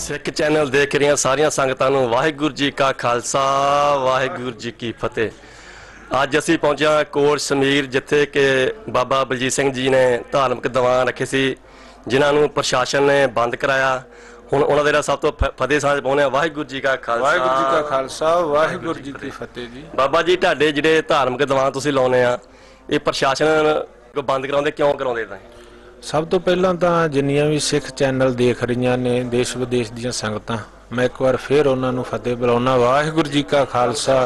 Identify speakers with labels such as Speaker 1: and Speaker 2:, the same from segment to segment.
Speaker 1: Sikh channel देख रही सारिया संगतां नूं वाहिगुरू जी का खालसा वाहिगुरू जी की फतेह। अज असी पहुंचे कोट शमीर जिथे कि बाबा बलजीत सिंह जी ने धार्मिक दीवान रखे सी जिन्होंने प्रशासन ने बंद कराया। हुण उन्हां दे सब तो फतेह साझ पाउने वाहिगुरू जी का खालसा
Speaker 2: वाहिगुरू जी की फतेह जी।
Speaker 1: बाबा जी तुहाडे जिहड़े धार्मिक दीवान तुसीं लाउने आ ये प्रशासन को बंद कराउंदे क्यों कराउंदे तां?
Speaker 2: सब तो पहला तो जिन्नियां भी सिख चैनल देख रही ने देश विदेश दी संगतां मैं एक बार फिर उन्होंने फतेह बुलाउणा। वाहिगुरू जी का खालसा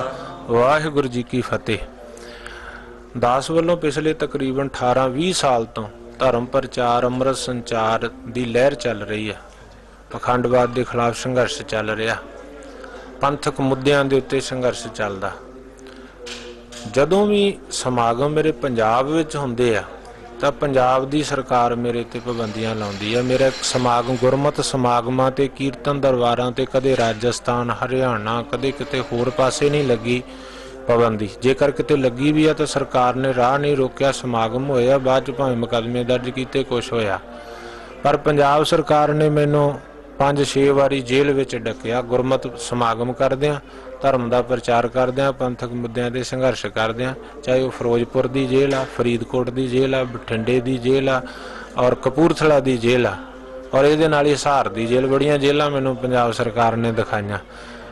Speaker 2: वाहिगुरू जी की फतेह। दास वालों पिछले तकरीबन 18-20 साल तो धर्म प्रचार अमृत संचार की लहर चल रही है। पखंडवाद के खिलाफ संघर्ष चल रहा, पंथक मुद्दों के उत्ते संघर्ष चलता। जदों भी समागम मेरे पंजाब विच हुंदे आ ਤਾਂ ਪੰਜਾਬ ਦੀ ਸਰਕਾਰ ਮੇਰੇ ਤੇ ਪਾਬੰਦੀਆਂ ਲਾਉਂਦੀ ਹੈ। ਮੇਰਾ ਸਮਾਗਮ ਗੁਰਮਤਿ ਸਮਾਗਮਾਂ ਤੇ ਕੀਰਤਨ ਦਰਬਾਰਾਂ ਤੇ ਕਦੇ ਰਾਜਸਥਾਨ ਹਰਿਆਣਾ ਕਦੇ ਕਿਤੇ ਹੋਰ ਪਾਸੇ ਨਹੀਂ ਲੱਗੀ ਪਾਬੰਦੀ। ਜੇਕਰ ਕਿਤੇ ਲੱਗੀ ਵੀ ਆ ਤਾਂ ਸਰਕਾਰ ਨੇ ਰਾਹ ਨਹੀਂ ਰੋਕਿਆ, ਸਮਾਗਮ ਹੋਇਆ, ਬਾਅਦ ਚ ਭਾਵੇਂ ਮੁਕੱਦਮੇ ਦਰਜ ਕੀਤੇ ਕੁਛ ਹੋਇਆ। ਪਰ ਪੰਜਾਬ ਸਰਕਾਰ ਨੇ ਮੈਨੂੰ 5-6 ਵਾਰੀ ਜੇਲ੍ਹ ਵਿੱਚ ਡੱਕਿਆ ਗੁਰਮਤਿ ਸਮਾਗਮ ਕਰਦਿਆਂ, धर्म का प्रचार करदे, पंथक मुद्दों के संघर्ष करदे, चाहे वह फिरोजपुर की जेल आ, फरीदकोट की जेल आ, बठिंडे की जेल आ और कपूरथला की जेल आ और ये हिसार की जेल। बड़ियां जेलों मैनू पंजाब सरकार ने दिखाइया।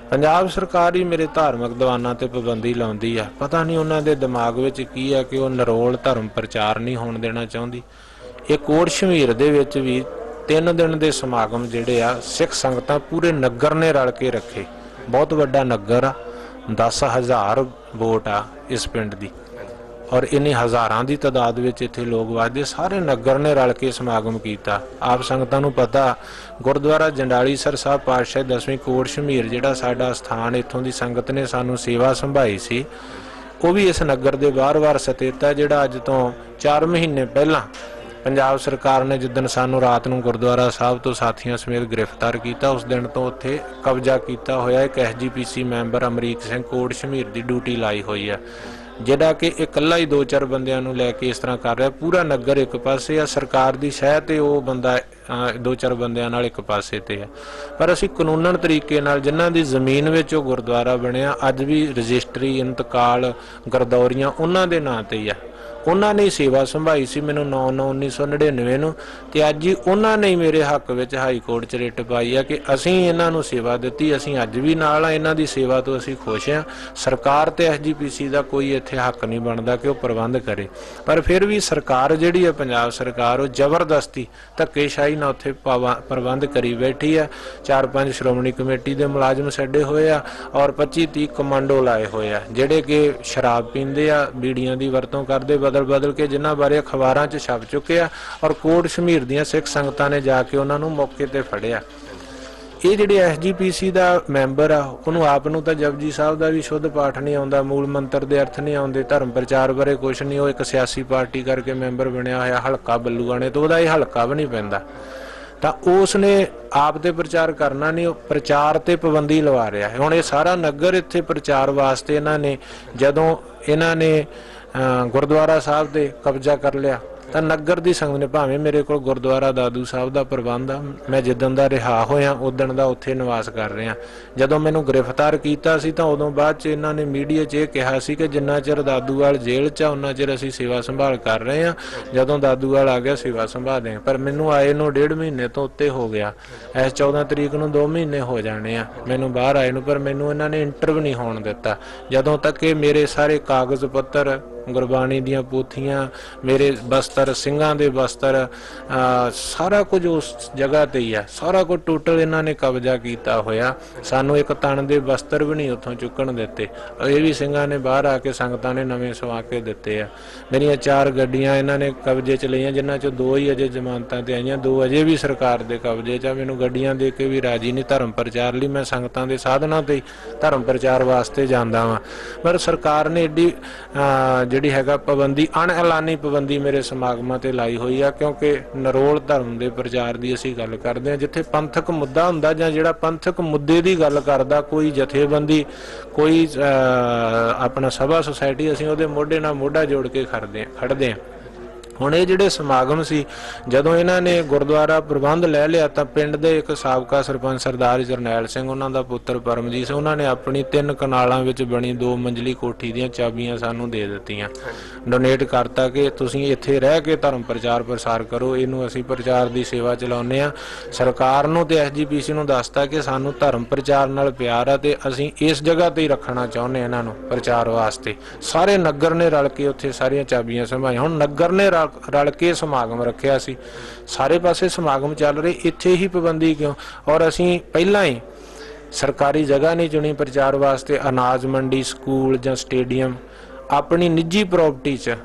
Speaker 2: पंजाब सरकार ही मेरे धार्मिक दीवानां ते पाबंदी लाउंदी है। पता नहीं उन्होंने दिमाग में की है कि वह नरोल धर्म प्रचार नहीं होण देना चाहती। ये कोट शमीर दे विच भी 3 दिन के समागम जिहड़े आ सिख संगतां पूरे नगर ने रल के रखे। बहुत वड्डा नगर आ, 10,000 वोट आ इस पिंड दी और इन्नी हज़ारां दी तादाद विच इत्थे लोग वसदे। सारे नगर ने रल के समागम कीता। आप संगतां नूं पता गुरुद्वारा जंडालीसर साहब पातशाही 10वीं कोट शमीर जिहड़ा साडा स्थान इत्थों दी संगत ने सानूं सेवा संभाई सी वो भी इस नगर दे बार-बार सतेत है जिहड़ा अज तो 4 महीने पहला पंजाब सरकार ने जिदन सानू रात नूं गुरुद्वारा साहब तो साथियों समेत गिरफ्तार किया उस दिन तो उत्थे कब्जा किया होया एक SGPC मैंबर अमरीक सिंह कोट शमीर की ड्यूटी लाई हुई है जिहड़ा कि इकल्ला ही 2-4 बंदियां नूं लैके इस तरह कर रहा। पूरा नगर एक पासे आ, सरकार की शह ते वो बंदा 2-4 बंदियां नाल एक पासे ते है। पर असीं कानूनन तरीके नाल जिन्हां दी जमीन विच वो गुरुद्वारा बनिया अज भी रजिस्ट्री इंतकाल गरदौरियां उन्हां दे नां ते ही है। उन्होंने ही सेवा संभाई सी मैनू 9/9/1999 नूं ते अज ही उन्होंने ही मेरे हक विच हाई कोर्ट च रिट पाई है कि असीं इन्हां नूं सेवा दित्ती, असीं अज भी नाल आ, इन्हां दी सेवा तो असीं खुश हां। सरकार ते SGPC दा कोई इत्थे हक नहीं बनता कि वह प्रबंध करे। पर फिर भी सरकार जिहड़ी है पंजाब सरकार वो जबरदस्ती धक्केशाही नाल उत्थे प्रबंध करी बैठी है। 4-5 श्रोमणी कमेटी के मुलाजम छड्डे होए आ और 25-30 कमांडो लाए होए आ जिहड़े कि शराब पींदे आ, बीड़ियां दी वरतों करदे बदल के जिन्हां बारे अखबारां च छप चुके हैं और कोट शमीर दीयां सिख संगतां ने जाके उन्हां नूं मौके ते फड़िया। ये जिहड़े SGPC दा मैंबर आ उहनूं आप नूं तां जपजी साहब दा भी शुद्ध पाठ नहीं आउंदा, मूल मंत्र दे अर्थ नहीं आउंदे, धर्म प्रचार बारे कुछ नहीं। वो एक सियासी पार्टी करके मैंबर बनया होया हलका बल्लूआणे तो उहदा ही हलका भी नहीं पैंदा तां उसने आप ते प्रचार करना नहीं, प्रचार ते पाबंदी लवा रहा है। हुण ये सारा नगर इत्थे प्रचार वास्ते इन्हां ने जदों इन्हां ने गुरुद्वारा साहब ते कब्जा कर लिया तो नगर की संगत ने भावें मेरे को गुरुद्वारा दादू साहब का प्रबंध आ, मैं जिदन का रिहा होया उदन का उत्थे निवास कर रहा। जदों मैनू गिरफ्तार किया सी तो उदों बाद च इन्हां ने मीडिया च कहा सी कि जिन्ना चिर दादूवाल जेल च उन्ना चिर असीं सेवा संभाल कर रहे हैं, जदों दादूवाल आ गया सेवा संभाल दें। पर मैनू आए नूं 1.5 महीने तो उत्ते हो गया, इस 14 तरीक नूं 2 महीने हो जाने आ मैनू बाहर आए नूं, पर मैनू इन्हां ने इंटरव्यू नहीं होण दिता जदों तक कि मेरे सारे कागज़ पत्तर गुरबाणी दीयां पोथियां मेरे बस्तर सिंघां दे बस्तर सारा कुछ उस जगह ते ही है। सारा कुछ टोटल इन्हां ने कब्जा किया होया। सानू एक तन दे बस्तर भी नहीं उत्थों चुकण दिते, ये भी सिंघां ने बाहर आके संगतां ने नवें सवा के दिते आ। मेरियां 4 गड्डियां इन्हां ने कब्जे च लईआं जिन्हां चों 2 ही अजे जमानतां ते आईआं, 2 अजे भी सरकार दे कब्जे च। मैनू गड्डियां दे के भी राजी नहीं। धर्म प्रचार लई मैं संगतां दे साधनां ते धर्म प्रचार वास्ते जांदा वां, पर सरकार ने एडी जिहड़ी हैगा पाबंदी अणएलानी पाबंदी मेरे समागमां ते लाई हुई है। क्योंकि नरोल धर्म के प्रचार की असीं गल करदे हां जिथे पंथक मुद्दा हुंदा जां जिहड़ा पंथक मुद्दे की गल करदा कोई जथेबंदी कोई अपना सभा सोसाइटी असीं उहदे मोढे नाल मोढा जोड़ के खड़दे हां। ਹੁਣ ਇਹ ਜਿਹੜੇ ਸਮਾਗਮ ਸੀ, ਜਦੋਂ ਇਹਨਾਂ ਨੇ ਗੁਰਦੁਆਰਾ ਪ੍ਰਬੰਧ ਲੈ ਲਿਆ ਤਾਂ ਪਿੰਡ ਦੇ ਇੱਕ ਸਾਬਕਾ ਸਰਪੰਚ ਸਰਦਾਰ ਜਰਨੈਲ ਸਿੰਘ, ਉਹਨਾਂ ਦਾ ਪੁੱਤਰ ਪਰਮਜੀਤ ਸਿੰਘ, ਉਹਨਾਂ ਨੇ ਆਪਣੀ 3 ਕਨਾਲਾਂ ਵਿੱਚ ਬਣੀ 2 ਮੰਜ਼ਲੀ ਕੋਠੀ ਦੀਆਂ ਚਾਬੀਆਂ ਸਾਨੂੰ ਦੇ ਦਿੱਤੀਆਂ, ਡੋਨੇਟ ਕਰਤਾ ਕਿ ਤੁਸੀਂ ਇੱਥੇ ਰਹਿ ਕੇ ਧਰਮ ਪ੍ਰਚਾਰ ਪ੍ਰਸਾਰ ਕਰੋ, ਇਹਨੂੰ ਅਸੀਂ ਪ੍ਰਚਾਰ ਦੀ ਸੇਵਾ ਚਲਾਉਂਦੇ ਹਾਂ। ਸਰਕਾਰ ਨੂੰ ਤੇ SGPC ਨੂੰ ਦੱਸਤਾ ਕਿ ਸਾਨੂੰ ਧਰਮ ਪ੍ਰਚਾਰ ਨਾਲ ਪਿਆਰ ਆ ਤੇ ਅਸੀਂ ਇਸ ਜਗ੍ਹਾ ਤੇ ਹੀ ਰੱਖਣਾ ਚਾਹੁੰਦੇ ਇਹਨਾਂ ਨੂੰ ਪ੍ਰਚਾਰ ਵਾਸਤੇ। ਸਾਰੇ ਨਗਰ ਨੇ ਰਲ ਕੇ ਉੱਥੇ ਸਾਰੀਆਂ ਚਾਬੀਆਂ ਸੰਭਾਲੀਆਂ। ਹੁਣ ਨਗਰ ਨੇ ਰਲ ਕੇ ਸਮਾਗਮ ਰੱਖਿਆ ਸੀ, ਸਾਰੇ ਪਾਸੇ ਸਮਾਗਮ ਚੱਲ ਰਹੇ, ਇੱਥੇ ਹੀ ਪਾਬੰਦੀ ਕਿਉਂ? ਔਰ ਅਸੀਂ ਪਹਿਲਾਂ ਹੀ ਸਰਕਾਰੀ ਜਗ੍ਹਾ ਨਹੀਂ ਚੁਣੀ ਪ੍ਰਚਾਰ ਵਾਸਤੇ, ਅਨਾਜ ਮੰਡੀ, ਸਕੂਲ ਜਾਂ ਸਟੇਡੀਅਮ, ਆਪਣੀ ਨਿੱਜੀ ਪ੍ਰਾਪਰਟੀ 'ਚ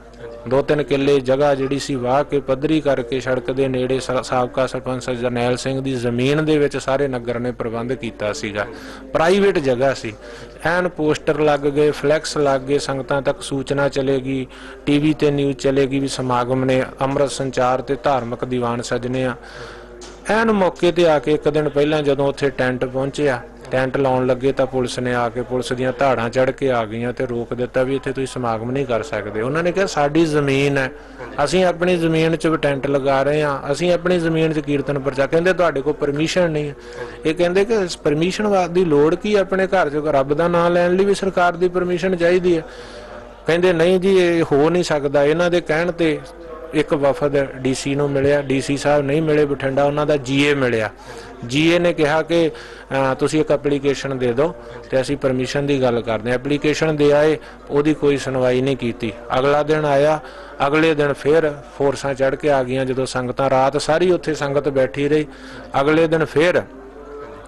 Speaker 2: 2-3 ਕਿੱਲੇ ਜਗ੍ਹਾ ਜਿਹੜੀ ਸੀ ਵਾਹ ਕੇ ਪੱਧਰੀ ਕਰਕੇ ਸੜਕ ਦੇ ਨੇੜੇ ਸਾਬਕਾ ਸਰਪੰਚ ਜਰਨੈਲ ਸਿੰਘ ਦੀ ਜ਼ਮੀਨ ਦੇ ਵਿੱਚ ਸਾਰੇ ਨਗਰ ਨੇ ਪ੍ਰਬੰਧ ਕੀਤਾ ਸੀਗਾ। ਪ੍ਰਾਈਵੇਟ ਜਗ੍ਹਾ ਸੀ, ਐਨ ਪੋਸਟਰ ਲੱਗ ਗਏ, ਫਲੈਕਸ ਲੱਗ ਗਏ, ਸੰਗਤਾਂ ਤੱਕ ਸੂਚਨਾ ਚਲੇਗੀ, TV ਤੇ ਨਿਊਜ਼ ਚਲੇਗੀ ਵੀ ਸਮਾਗਮ ਨੇ, ਅੰਮ੍ਰਿਤ ਸੰਚਾਰ ਤੇ ਧਾਰਮਿਕ ਦੀਵਾਨ ਸਜਣੇ ਆ। ਐਨ ਮੌਕੇ ਤੇ ਆ ਕੇ 1 ਦਿਨ ਪਹਿਲਾਂ ਜਦੋਂ ਉੱਥੇ ਟੈਂਟ ਪਹੁੰਚਿਆ, ਟੈਂਟ ਲਾਉਣ ਲੱਗੇ ਤਾਂ ਪੁਲਿਸ ਨੇ ਆ ਕੇ ਪੁਲਿਸ ਦੀਆਂ ਧਾੜਾਂ ਚੜ੍ਹ ਕੇ ਆ ਗਈਆਂ ਤੇ ਰੋਕ ਦਿੱਤਾ ਵੀ ਇੱਥੇ ਤੁਸੀਂ ਸਮਾਗਮ ਨਹੀਂ ਕਰ ਸਕਦੇ। ਉਹਨਾਂ ਨੇ ਕਿਹਾ ਸਾਡੀ ਜ਼ਮੀਨ ਹੈ, ਅਸੀਂ ਆਪਣੀ ਜ਼ਮੀਨ 'ਚ ਟੈਂਟ ਲਗਾ ਰਹੇ ਹਾਂ, ਅਸੀਂ ਆਪਣੀ ਜ਼ਮੀਨ 'ਚ ਕੀਰਤਨ ਪ੍ਰਚਾਰ। ਕਹਿੰਦੇ ਤੁਹਾਡੇ ਕੋਲ ਪਰਮਿਸ਼ਨ ਨਹੀਂ ਹੈ। ਇਹ ਕਹਿੰਦੇ ਕਿ ਪਰਮਿਸ਼ਨ ਦੀ ਲੋੜ ਕੀ, ਆਪਣੇ ਘਰ 'ਚ ਰੱਬ ਦਾ ਨਾਮ ਲੈਣ ਲਈ ਵੀ ਸਰਕਾਰ ਦੀ ਪਰਮਿਸ਼ਨ ਚਾਹੀਦੀ ਹੈ। ਕਹਿੰਦੇ ਨਹੀਂ ਜੀ ਇਹ ਹੋ ਨਹੀਂ ਸਕਦਾ। ਇਹਨਾਂ ਦੇ ਕਹਿਣ ਤੇ ਇੱਕ ਵਫਦ DC ਨੂੰ ਮਿਲਿਆ, DC ਸਾਹਿਬ ਨਹੀਂ ਮਿਲੇ ਬਠਿੰਡਾ, ਉਹਨਾਂ ਦਾ GA ਮਿਲਿਆ। GA ਨੇ ਕਿਹਾ ਕਿ ਤੁਸੀਂ ਇੱਕ ਐਪਲੀਕੇਸ਼ਨ ਦੇ ਦਿਓ ਤੇ ਅਸੀਂ ਪਰਮਿਸ਼ਨ ਦੀ ਗੱਲ ਕਰਦੇ ਹਾਂ। ਐਪਲੀਕੇਸ਼ਨ ਦੇ ਆਏ, ਉਹਦੀ ਕੋਈ ਸੁਣਵਾਈ ਨਹੀਂ ਕੀਤੀ। ਅਗਲਾ ਦਿਨ ਆਇਆ, ਅਗਲੇ ਦਿਨ ਫਿਰ ਫੋਰਸਾਂ ਚੜ੍ਹ ਕੇ ਆ ਗਈਆਂ। ਜਦੋਂ ਸੰਗਤਾਂ ਰਾਤ ਸਾਰੀ ਉੱਥੇ ਸੰਗਤ ਬੈਠੀ ਰਹੀ, ਅਗਲੇ ਦਿਨ ਫਿਰ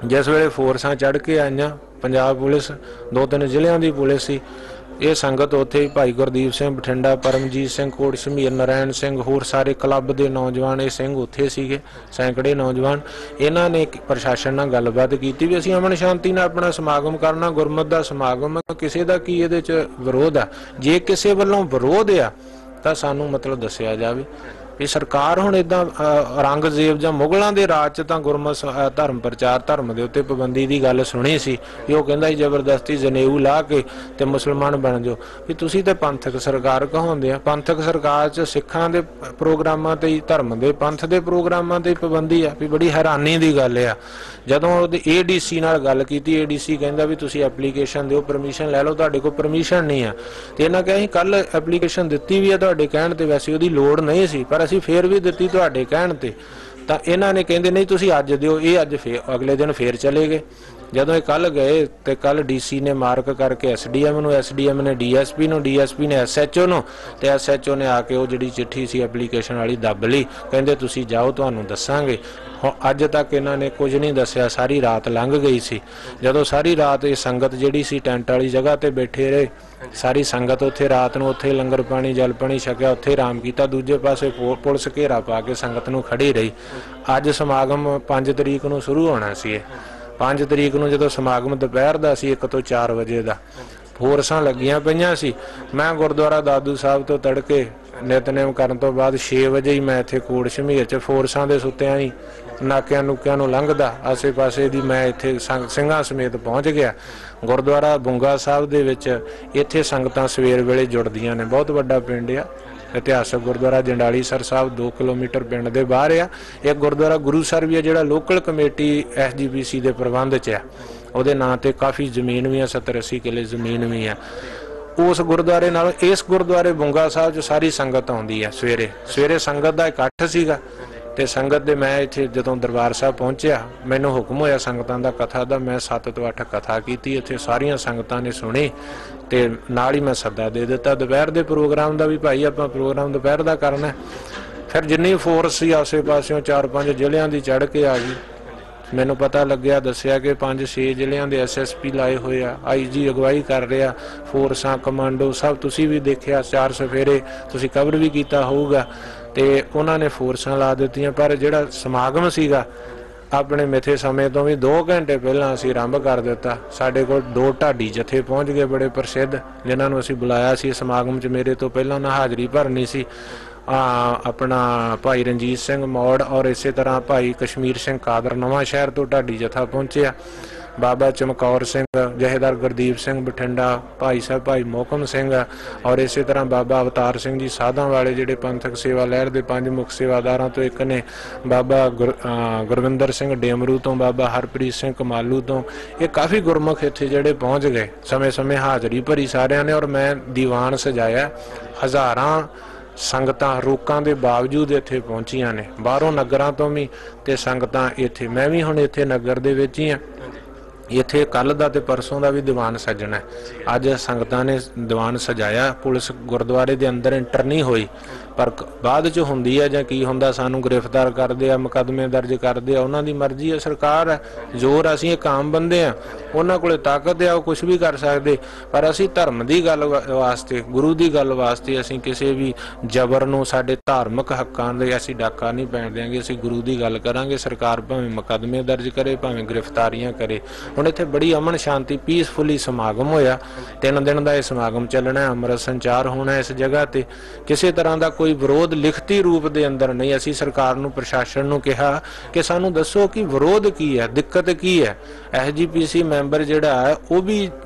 Speaker 2: ਜਿਸ ਵੇਲੇ ਫੋਰਸਾਂ ਚੜ੍ਹ ਕੇ ਆਈਆਂ, ਪੰਜਾਬ ਪੁਲਿਸ, 2-3 ਜ਼ਿਲ੍ਹਿਆਂ ਦੀ ਪੁਲਿਸ ਸੀ, ਇਹ ਸੰਗਤ ਉੱਥੇ ਹੀ ਭਾਈ ਗੁਰਦੀਪ ਸਿੰਘ ਬਠਿੰਡਾ, ਪਰਮਜੀਤ ਸਿੰਘ ਕੋਟ ਸ਼ਮੀਰ, ਨਰਾਇਣ ਸਿੰਘ, ਹੋਰ ਸਾਰੇ ਕਲੱਬ ਦੇ ਨੌਜਵਾਨ ਇਹ ਸਿੰਘ ਉੱਥੇ ਸੀਗੇ, ਸੈਂਕੜੇ ਨੌਜਵਾਨ। ਇਹਨਾਂ ਨੇ ਪ੍ਰਸ਼ਾਸਨ ਨਾਲ ਗੱਲਬਾਤ ਕੀਤੀ ਵੀ ਅਸੀਂ ਅਮਨ ਸ਼ਾਂਤੀ ਨਾਲ ਆਪਣਾ ਸਮਾਗਮ ਕਰਨਾ, ਗੁਰਮਤਿ ਦਾ ਸਮਾਗਮ, ਕਿਸੇ ਦਾ ਕੀ ਇਹਦੇ 'ਚ ਵਿਰੋਧ ਆ? ਜੇ ਕਿਸੇ ਵੱਲੋਂ ਵਿਰੋਧ ਆ ਤਾਂ ਸਾਨੂੰ ਮਤਲਬ ਦੱਸਿਆ ਜਾਵੇ ਵੀ ਸਰਕਾਰ ਹੁਣ ਇਦਾਂ ਔਰੰਗਜ਼ੇਬ ਜਾਂ ਮੁਗਲਾਂ ਦੇ ਰਾਜ 'ਚ ਤਾਂ ਗੁਰਮਤਿ ਧਰਮ ਪ੍ਰਚਾਰ, ਧਰਮ ਦੇ ਉੱਤੇ ਪਾਬੰਦੀ ਦੀ ਗੱਲ ਸੁਣੀ ਸੀ ਵੀ ਉਹ ਕਹਿੰਦਾ ਜ਼ਬਰਦਸਤੀ ਜਨੇਊ ਲਾ ਕੇ ਤੇ ਮੁਸਲਮਾਨ ਬਣ ਜਾਓ। ਵੀ ਤੁਸੀਂ ਤੇ ਪੰਥਕ ਸਰਕਾਰ ਕਹਾਉਂਦੇ ਆ, ਪੰਥਕ ਸਰਕਾਰ 'ਚ ਸਿੱਖਾਂ ਦੇ ਪ੍ਰੋਗਰਾਮਾਂ ਤੇ, ਧਰਮ ਦੇ, ਪੰਥ ਦੇ ਪ੍ਰੋਗਰਾਮਾਂ ਤੇ ਪਾਬੰਦੀ ਆ। ਵੀ ਬੜੀ ਹੈਰਾਨੀ ਦੀ ਗੱਲ ਆ। ਜਦੋਂ ਉਹਦੇ ADC ਨਾਲ ਗੱਲ ਕੀਤੀ, ADC ਕਹਿੰਦਾ ਵੀ ਤੁਸੀਂ ਐਪਲੀਕੇਸ਼ਨ ਦਿਓ, ਪਰਮਿਸ਼ਨ ਲੈ ਲਓ, ਤੁਹਾਡੇ ਕੋਲ ਪਰਮਿਸ਼ਨ ਨਹੀਂ ਆ। ਤੇ ਇਹਨਾਂ ਕਿਹਾ ਅਸੀਂ ਕੱਲ ਐਪਲੀਕੇਸ਼ਨ ਦਿੱਤੀ ਵੀ ਆ ਤੁਹਾਡੇ ਕਹਿਣ ਤੇ, ਵੈਸੇ ਉਹਦੀ ਲੋੜ ਨਹੀਂ ਸੀ ਪਰ ਅਸੀਂ ਫੇਰ ਵੀ ਦਿੱਤੀ ਤੁਹਾਡੇ ਕਹਿਣ ਤੇ। ਤਾਂ ਇਹਨਾਂ ਨੇ ਕਹਿੰਦੇ ਨਹੀਂ ਤੁਸੀਂ ਅੱਜ ਦਿਓ। ਇਹ ਅੱਜ ਫੇਰ ਅਗਲੇ ਦਿਨ ਫੇਰ ਚਲੇ ਗਏ। ਜਦੋਂ ਇਹ ਕੱਲ ਗਏ ਤੇ ਕੱਲ DC ਨੇ ਮਾਰਕ ਕਰਕੇ SDM ਨੂੰ, SDM ਨੇ DSP ਨੂੰ, DSP ਨੇ SHO ਨੂੰ, ਤੇ SHO ਨੇ ਆ ਕੇ ਉਹ ਜਿਹੜੀ ਚਿੱਠੀ ਸੀ ਐਪਲੀਕੇਸ਼ਨ ਵਾਲੀ ਦੱਬ ਲਈ। ਕਹਿੰਦੇ ਤੁਸੀਂ ਜਾਓ, ਤੁਹਾਨੂੰ ਦੱਸਾਂਗੇ। ਅੱਜ ਤੱਕ ਇਹਨਾਂ ਨੇ ਕੁਝ ਨਹੀਂ ਦੱਸਿਆ। ਸਾਰੀ ਰਾਤ ਲੰਘ ਗਈ ਸੀ। ਜਦੋਂ ਸਾਰੀ ਰਾਤ ਇਹ ਸੰਗਤ ਜਿਹੜੀ ਸੀ ਟੈਂਟ ਵਾਲੀ ਜਗ੍ਹਾ ਤੇ ਬੈਠੇ ਰਹੇ, ਸਾਰੀ ਸੰਗਤ ਉੱਥੇ ਰਾਤ ਨੂੰ ਉੱਥੇ ਲੰਗਰ ਪਾਣੀ, ਜਲ ਪਾਣੀ ਛਕਿਆ, ਉੱਥੇ ਆਰਾਮ ਕੀਤਾ। ਦੂਜੇ ਪਾਸੇ ਪੁਲਿਸ ਘੇਰਾ ਪਾ ਕੇ ਸੰਗਤ ਨੂੰ ਖੜੀ ਰਹੀ। ਅੱਜ ਸਮਾਗਮ 5 ਤਰੀਕ ਨੂੰ ਸ਼ੁਰੂ ਹੋਣਾ ਸੀ। ਇਹ 5 ਤਰੀਕ ਨੂੰ ਜਦੋਂ ਸਮਾਗਮ ਦੁਪਹਿਰ ਦਾ ਸੀ 1 ਤੋਂ 4 ਵਜੇ ਦਾ, ਫੋਰਸਾਂ ਲੱਗੀਆਂ ਪਈਆਂ ਸੀ। ਮੈਂ ਗੁਰਦੁਆਰਾ ਦਾਦੂ ਸਾਹਿਬ ਤੋਂ ਤੜਕੇ ਨਿਤਨੇਮ ਕਰਨ ਤੋਂ ਬਾਅਦ 6 ਵਜੇ ਹੀ ਮੈਂ ਇੱਥੇ ਕੋਟ ਸ਼ਮੀਰ 'ਚ ਫੋਰਸਾਂ ਦੇ ਸੁੱਤਿਆਂ ਹੀ ਨਾਕਿਆਂ ਨੁਕਿਆਂ ਨੂੰ ਲੰਘਦਾ ਆਸੇ ਪਾਸੇ ਦੀ ਮੈਂ ਇੱਥੇ ਸਿੰਘਾਂ ਸਮੇਤ ਪਹੁੰਚ ਗਿਆ। ਗੁਰਦੁਆਰਾ ਬੁੰਗਾ ਸਾਹਿਬ ਦੇ ਵਿੱਚ ਇੱਥੇ ਸੰਗਤਾਂ ਸਵੇਰ ਵੇਲੇ ਜੁੜਦੀਆਂ ਨੇ। ਬਹੁਤ ਵੱਡਾ ਪਿੰਡ ਆ, ਇਤਿਹਾਸਕ ਗੁਰਦੁਆਰਾ ਜੰਡਾਲੀ ਸਰ ਸਾਹਿਬ 2 ਕਿਲੋਮੀਟਰ ਪਿੰਡ ਦੇ ਬਾਹਰ ਆ। ਇੱਕ ਗੁਰਦੁਆਰਾ ਗੁਰੂ ਸਰ ਵੀ ਆ ਜਿਹੜਾ ਲੋਕਲ ਕਮੇਟੀ SGPC ਦੇ ਪ੍ਰਬੰਧ 'ਚ ਆ। ਉਹਦੇ ਨਾਂ ਤੇ ਕਾਫੀ ਜ਼ਮੀਨ ਵੀ ਆ, 70-80 ਕਿੱਲੇ ਜ਼ਮੀਨ ਵੀ ਆ। ਉਸ ਗੁਰਦੁਆਰੇ ਨਾਲ ਇਸ ਗੁਰਦੁਆਰੇ ਬੁੰਗਾ ਸਾਹਿਬ 'ਚ ਸਾਰੀ ਸੰਗਤ ਆਉਂਦੀ ਆ। ਸਵੇਰੇ ਸੰਗਤ ਦਾ ਇਕੱਠ ਸੀਗਾ ਤੇ ਸੰਗਤ ਦੇ ਮੈਂ ਇੱਥੇ ਜਦੋਂ ਦਰਬਾਰ ਸਾਹਿਬ ਪਹੁੰਚਿਆ, ਮੈਨੂੰ ਹੁਕਮ ਹੋਇਆ ਸੰਗਤਾਂ ਦਾ ਕਥਾ ਦਾ। ਮੈਂ 7 ਤੋਂ 8 ਕਥਾ ਕੀਤੀ। ਇੱਥੇ ਸਾਰੀਆਂ ਸੰਗਤਾਂ ਨੇ ਸੁਣੀ ਤੇ ਨਾਲ ਹੀ ਮੈਂ ਸੱਦਾ ਦੇ ਦਿੱਤਾ ਦੁਪਹਿਰ ਦੇ ਪ੍ਰੋਗਰਾਮ ਦਾ ਵੀ, ਭਾਈ ਆਪਾਂ ਪ੍ਰੋਗਰਾਮ ਦੁਪਹਿਰ ਦਾ ਕਰਨਾ। ਫਿਰ ਜਿੰਨੀ ਫੋਰਸ ਸੀ ਆਸੇ ਪਾਸਿਓਂ 4-5 ਜ਼ਿਲ੍ਹਿਆਂ ਦੀ ਚੜ੍ਹ ਕੇ ਆ ਗਈ। ਮੈਨੂੰ ਪਤਾ ਲੱਗਿਆ, ਦੱਸਿਆ ਕਿ 5-6 ਜ਼ਿਲ੍ਹਿਆਂ ਦੇ SSP ਲਾਏ ਹੋਏ ਆ, IG ਅਗਵਾਈ ਕਰ ਰਿਹਾ, ਫੋਰਸਾਂ, ਕਮਾਂਡੋ ਸਭ ਤੁਸੀਂ ਵੀ ਦੇਖਿਆ, 4 ਸਫੇਰੇ ਤੁਸੀਂ ਕਵਰ ਵੀ ਕੀਤਾ ਹੋਊਗਾ। ਤੇ ਉਹਨਾਂ ਨੇ ਫੋਰਸਾਂ ਲਾ ਦਿੱਤੀਆਂ। ਪਰ ਜਿਹੜਾ ਸਮਾਗਮ ਸੀਗਾ ਆਪਣੇ ਮਿੱਥੇ ਸਮੇਂ ਤੋਂ ਵੀ 2 ਘੰਟੇ ਪਹਿਲਾਂ ਅਸੀਂ ਆਰੰਭ ਕਰ ਦਿੱਤਾ। ਸਾਡੇ ਕੋਲ 2 ਢਾਡੀ ਜਥੇ ਪਹੁੰਚ ਗਏ ਬੜੇ ਪ੍ਰਸਿੱਧ, ਜਿਨ੍ਹਾਂ ਨੂੰ ਅਸੀਂ ਬੁਲਾਇਆ ਸੀ ਸਮਾਗਮ 'ਚ। ਮੇਰੇ ਤੋਂ ਪਹਿਲਾਂ ਉਹਨਾਂ ਹਾਜ਼ਰੀ ਭਰਨੀ ਸੀ। ਆਪਣਾ ਭਾਈ ਰਣਜੀਤ ਸਿੰਘ ਮੌੜ ਔਰ ਇਸੇ ਤਰ੍ਹਾਂ ਭਾਈ ਕਸ਼ਮੀਰ ਸਿੰਘ ਕਾਦਰ ਨਵਾਂ ਸ਼ਹਿਰ ਤੋਂ ਢਾਡੀ ਜਥਾ ਪਹੁੰਚਿਆ। बाबा चमकौर सिंह, जहेदार गुरदीप सिंह बठिंडा, भाई साहब भाई मोहकम सिंह और इस तरह बाबा अवतार सिंह जी साधा वाले जिहड़े पंथक सेवा लहर के 5 मुख सेवादारां तो एक ने, बाबा गुरविंदर सिंह डेमरू तो, बाबा हरप्रीत सिंह कमालू तो, ये काफ़ी गुरमुख इत्थे जिहड़े पहुँच गए, समय समय हाज़री भरी सारिਆਂ ने। और मैं दीवान सजाया, हज़ारां संगतां रोकां दे बावजूद इत्थे पहुंचियां ने, बाहरों नगरां तो भी ते संगतां इत्थे। मैं भी हुण इत्थे नगर दे विच ही हां, इत्थे कल दा ते परसों दा भी दीवान सजना है। अज संगतां ने दीवान सजाया, पुलिस गुरुद्वारे दे अंदर इंटर नहीं हुई, पर बाद च हुंदी है जां की हुंदा, सानू गिरफ्तार करदे आ, मुकदमे दर्ज करदे आ, उन्हां दी मर्जी है, सरकार है, जोर असीं एक आम बंदे आ, उन्हां कोले ताकत है, कुछ भी कर सकदे। पर असीं धर्म दी गल वास्ते, गुरु दी गल वास्ते असीं किसी भी जबर नूं, साडे धार्मिक हक्कां दे असीं डाका नहीं पैण देंगे। असीं गुरु दी गल करांगे, सरकार भावें मुकदमे दर्ज करे, भावें गिरफ्तारियां करे। हुण इत्थे बड़ी अमन शांति पीसफुली समागम होया, 3 दिन का यह समागम चलना है, अमृत संचार होना इस जगह ते। किसी तरह का कोई विरोध लिखती रूप के अंदर नहीं। असी सरकार नूं, प्रशासन नूं कहा कि सानू दसो कि विरोध की है, दिक्कत की है। SGPC मैंबर जिहड़ा है वो भी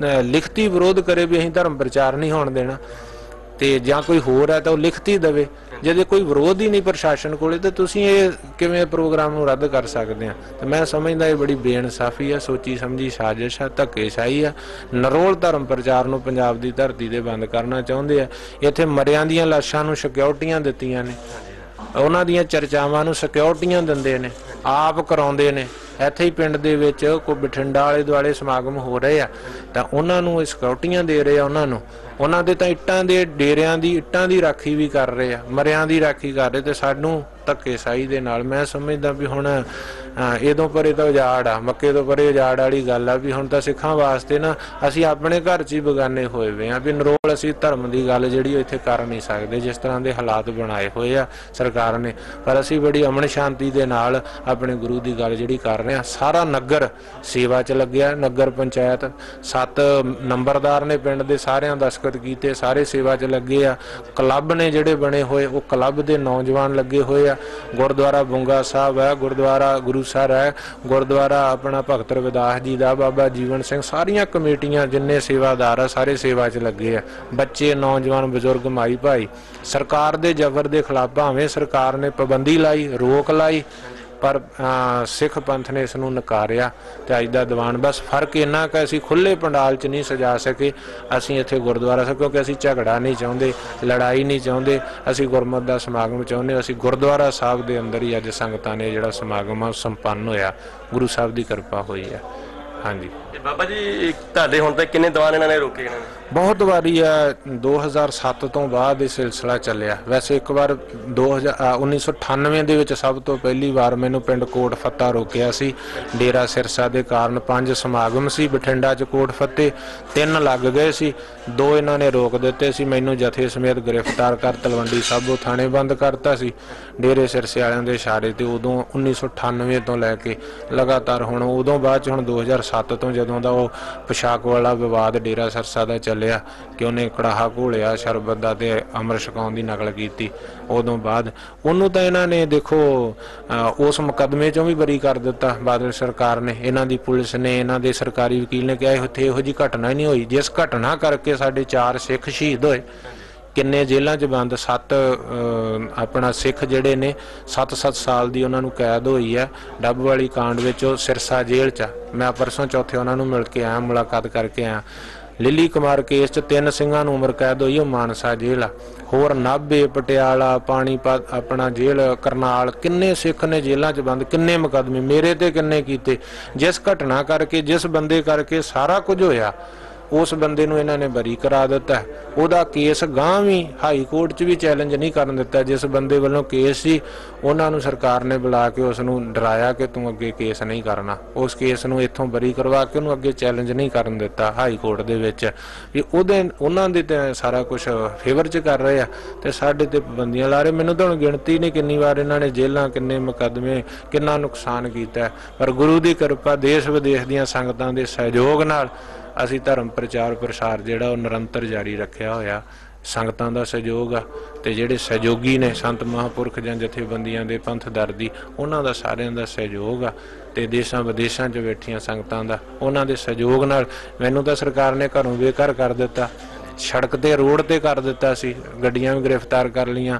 Speaker 2: लिखती विरोध करे भी असीं धर्म प्रचार नहीं होण देना, ते जां कोई होर है तो लिखती दवे। जे कोई विरोध ही नहीं प्रशासन कोले तो तुसीं ये किवें प्रोग्राम नूं रद्द कर सकदे आ। ते मैं समझदा ये बड़ी बेइंसाफी है, सोची समझी साजिश है, धक्केशाही है। नरोल धर्म प्रचार नूं पंजाब दी धरती ते बंद करना चाहुंदे आ। इत्थे मरियां दीयां लाशां नूं सिक्योरिटियां दित्तियां ने, उन्हां दीयां चर्चावां नूं सिक्योरिटियां दिंदे ने, आप कराउंदे ने। ਇੱਥੇ ਹੀ ਪਿੰਡ ਦੇ ਵਿੱਚ ਕੋਈ ਬਠਿੰਡਾ ਆਲੇ ਦੁਆਲੇ ਸਮਾਗਮ ਹੋ ਰਹੇ ਆ ਤਾਂ ਉਹਨਾਂ ਨੂੰ ਸਿਕਿਉਰਟੀਆਂ ਦੇ ਰਹੇ ਆ, ਉਹਨਾਂ ਦੇ ਤਾਂ ਇੱਟਾਂ ਦੇ ਡੇਰਿਆਂ ਦੀ ਇੱਟਾਂ ਦੀ ਰਾਖੀ ਵੀ ਕਰ ਰਹੇ ਆ, ਮਰਿਆਂ ਦੀ ਰਾਖੀ ਕਰ ਰਹੇ। ਤੇ ਸਾਨੂੰ ਧੱਕੇਸ਼ਾਹੀ ਦੇ ਨਾਲ ਮੈਂ ਸਮਝਦਾ ਵੀ ਹੁਣ ਇਹਦੋਂ ਪਰੇ ਤਾਂ ਉਜਾੜ ਆ, ਮੱਕੇ ਤੋਂ ਪਰੇ ਉਜਾੜ ਵਾਲੀ ਗੱਲ ਆ ਵੀ ਹੁਣ ਤਾਂ ਸਿੱਖਾਂ ਵਾਸਤੇ ਨਾ ਅਸੀਂ ਆਪਣੇ ਘਰ 'ਚ ਹੀ ਬਗਾਨੇ ਹੋਏ ਵੇ ਆ ਵੀ ਨਰੋਲ ਅਸੀਂ ਧਰਮ ਦੀ ਗੱਲ ਜਿਹੜੀ ਇੱਥੇ ਕਰ ਨਹੀਂ ਸਕਦੇ ਜਿਸ ਤਰ੍ਹਾਂ ਦੇ ਹਾਲਾਤ ਬਣਾਏ ਹੋਏ ਆ ਸਰਕਾਰ ਨੇ। ਪਰ ਅਸੀਂ ਬੜੀ ਅਮਨ ਸ਼ਾਂਤੀ ਦੇ ਨਾਲ ਆਪਣੇ ਗੁਰੂ ਦੀ ਗੱਲ ਜਿਹੜੀ ਕਰ ਰਹੇ ਆ। ਸਾਰਾ ਨਗਰ ਸੇਵਾ 'ਚ ਲੱਗਿਆ, ਨਗਰ ਪੰਚਾਇਤ 7 ਨੰਬਰਦਾਰ ਨੇ ਪਿੰਡ ਦੇ ਸਾਰਿਆਂ ਦਸਤਖਤ ਕੀਤੇ, ਸਾਰੇ ਸੇਵਾ 'ਚ ਲੱਗੇ ਆ। ਕਲੱਬ ਨੇ ਜਿਹੜੇ ਬਣੇ ਹੋਏ ਉਹ ਕਲੱਬ ਦੇ ਨੌਜਵਾਨ ਲੱਗੇ ਹੋਏ ਆ। ਗੁਰਦੁਆਰਾ ਬੁੰਗਾ ਸਾਹਿਬ ਹੈ, ਗੁਰਦੁਆਰਾ ਗੁਰੂ ਸਰ है, गुरुद्वारा अपना भगत रविदास जी का, बाबा जीवन सिंह, सारिया कमेटियां जिन्ने सेवादार है सारे सेवा च लगे है। बच्चे नौजवान बुजुर्ग माई भाई सरकार दे जबर के खिलाफ भावें सरकार ने पाबंदी लाई, रोक लाई, पर सिख पंथ ने इसनूं नकारिया। ते अज दा दीवान बस फर्क इन्ना कि असीं खुले पंडाल च नहीं सजा सके। असीं इत्थे गुरुद्वारा साहिब क्योंकि असीं झगड़ा नहीं चाहुंदे, लड़ाई नहीं चाहुंदे, असीं गुरमत दा समागम चाहुंदे। असीं गुरुद्वारा साहिब दे अंदर ही अज संगतां ने जिहड़ा समागम आ संपन्न होया, गुरु साहिब दी किरपा होई है। हाँ जी
Speaker 1: बाबा जी, तुहाडे हुण तक किन्ने दीवान इन्हां ने रोके? इन्हां ने
Speaker 2: बहुत वारी है, 2007 तो बाद यह सिलसिला चलिया। वैसे एक बार 1998 ਦੇ ਵਿੱਚ सब तो पहली बार मैनू पिंड कोट फत्ता रोकिया सी डेरा सिरसा के कारण। 5 समागम सी बठिंडा च कोट फत्ते, 3 लग गए सी, 2 इन्हां ने रोक दिते सी। मैनू जथे समेत गिरफ्तार कर तलवंडी साबो थाने बंद करता सी डेरे सिरसे वालियां दे इशारे ते। उदों 1998 तो लैके लगातार हुण उदों बाद हुण 2007 तो जदों दा वो पोशाक वाला विवाद डेरा सिरसा दा चल कि उन्हें कड़ाहा घोलिया शरबत का ते अमृत छकाउण दी नकल की, उदों बाद उन्होंने तो इन्हों ने देखो उस मुकदमे चों भी बरी कर दिता बादल सरकार ने। इन्हों की पुलिस ने, इन्हों के सरकारी वकील ने कहा इत्थे इहो जी घटना ही नहीं हुई। जिस घटना करके साडे 4 सिख शहीद होए, किन्ने जेलों च बंद, 7 अपना सिख जिहड़े ने 7-7 साल की उन्होंने कैद हुई है डब वाली कांड विच सिरसा जेल च। मैं परसों चौथे उन्होंने मिल के आया, मुलाकात करके आया। लिली कुमार केस च 3 सिंघां नूं उम्र कैद हुई, मानसा जेल आ। होर नाभे, पटियाला, पानीपत, अपना जेल करनाल, किन्ने सिख ने जेलों च बंद, किन्ने मुकदमे मेरे ते किन्ने कीते। जिस घटना करके, जिस बंदे करके सारा कुछ होया, उस बंदे नूं इन्हां ने बरी करा दिता। उहदा केस गांह भी हाई कोर्ट च भी चैलेंज नहीं करन दिता। जिस बंदे वालों केस सी उन्हां नूं सरकार ने बुला के उस नूं डराया कि तूं अगे केस नहीं करना। उस केस नूं इत्थों बरी करवा के उन्होंने अगे चैलेंज नहीं करन दिता हाई कोर्ट दे विच भी उन्हां दे ते सारा कुछ फेवर च कर रहे आ ते साडे ते पाबंदियां ला रहे। मैनूं तां गिणती नहीं किन्नी बार इन्हां ने जेलां, किन्ने मुकदमे, किन्ना नुकसान कीता। पर गुरु दी किरपा, देश विदेश दीयां संगतां दे सहयोग नाल असी धर्म प्रचार प्रसार जिहड़ा निरंतर जारी रखिया होया। संगतां दा सहयोग आ ते जिहड़े सहयोगी ने संत महापुरख जां जथेबंदियां दे पंथ दर्दी उन्हां दा सारिआं दा सहयोग आ ते देशां विदेशां 'च बैठियां संगतां दा उन्हां दे सहयोग नाल मैनूं तां सरकार ने घरों बेघर कर दित्ता, सड़क ते रोड ते कर दिता सी, गड्डियां भी गिरफ्तार कर लियां,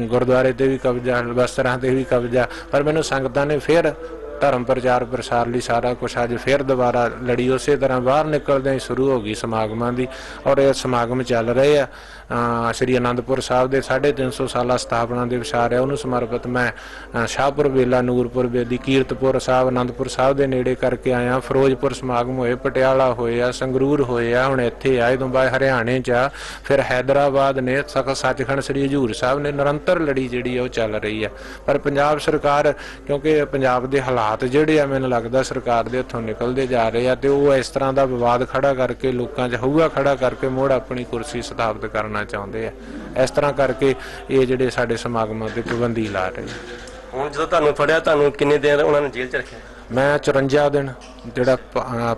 Speaker 2: गुरुद्वारे ते भी कब्जा, बस्तरां ते भी कब्जा, पर मैनूं संगतां ने फिर धर्म प्रचार प्रसार लिए सारा कुछ अज फिर दोबारा लड़ी उस तरह बाहर निकलदे ही शुरू हो गई समागमां दी। और ये समागम चल रहे आ श्री आनंदपुर साहब के 350 साला स्थापना दिवस आ रहा उन्होंने समर्पित मैं शाहपुर बेला, नूरपुर बेदी, कीरतपुर साहब, आनंदपुर साहब के नेड़े करके आया। फिरोजपुर समागम होए, पटियाला होए आ, संगरूर होए आ, हुण इत्थे आए तो बाद हरियाणे च फिर हैदराबाद ने सचखंड श्री हजूर साहब ने निरंतर लड़ी जिहड़ी वो चल रही है। पर पंजाब सरकार क्योंकि पंजाब के हालात जिहड़े आ मैनूं लगदा सरकार दे हत्थों निकलते जा रहे आ ते वो इस तरह का विवाद खड़ा करके लोकां 'च हऊआ खड़ा करके मुड़ अपनी कुर्सी स्थापित करना चाहुंदे आ। इस तरह करके ये जिहड़े साडे समागमां ते पाबंदी ला रहे आ।
Speaker 1: हुण जदों तुहानूं फड़िया तुहानूं किन्ने दिन उन्हां ने जेल च रखिया?
Speaker 2: मैं 54 दिन जिहड़ा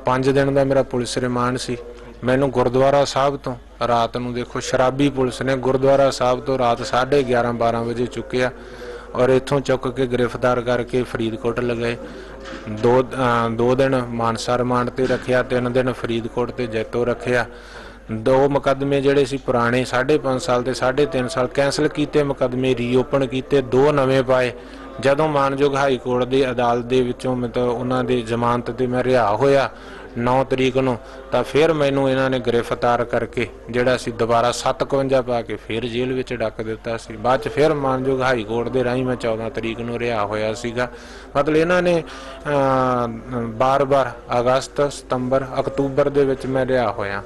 Speaker 2: 5 दिन का मेरा पुलिस रिमांड सी। मैनूं गुरुद्वारा साहब तो रात नूं देखो शराबी पुलिस ने गुरुद्वारा साहब तो रात 11:30-12 बजे चुकिया और इत्थों चुक के गिरफ्तार करके फरीदकोट लगाए। दो दिन मानसा रिमांड ते रखिया, 3 दिन फरीदकोट ते जैतो रखिया। 2 मुकदमे जिहड़े सी पुराने 5.5 साल ते 3.5 साल कैंसल कीते, मुकदमे रीओपन कीते, 2 नवे पाए। जदों मानयोग हाई कोर्ट की अदालत दे विचों मतलब उन्हां दी जमानत ते मैं रिहा होया 9 तरीक नूं तां फिर मैनूं इन्हां ने गिरफ्तार करके जिहड़ा सी दोबारा 751 पा के फिर जेल विच डक दित्ता सी। बाद च फिर मानयोग हाई कोर्ट दे राहीं मैं 14 तरीक नूं रिहा होया सीगा। मतलब इन्हां ने बार-बार अगस्त, सितंबर, अक्तूबर दे विच मैं रिहा होया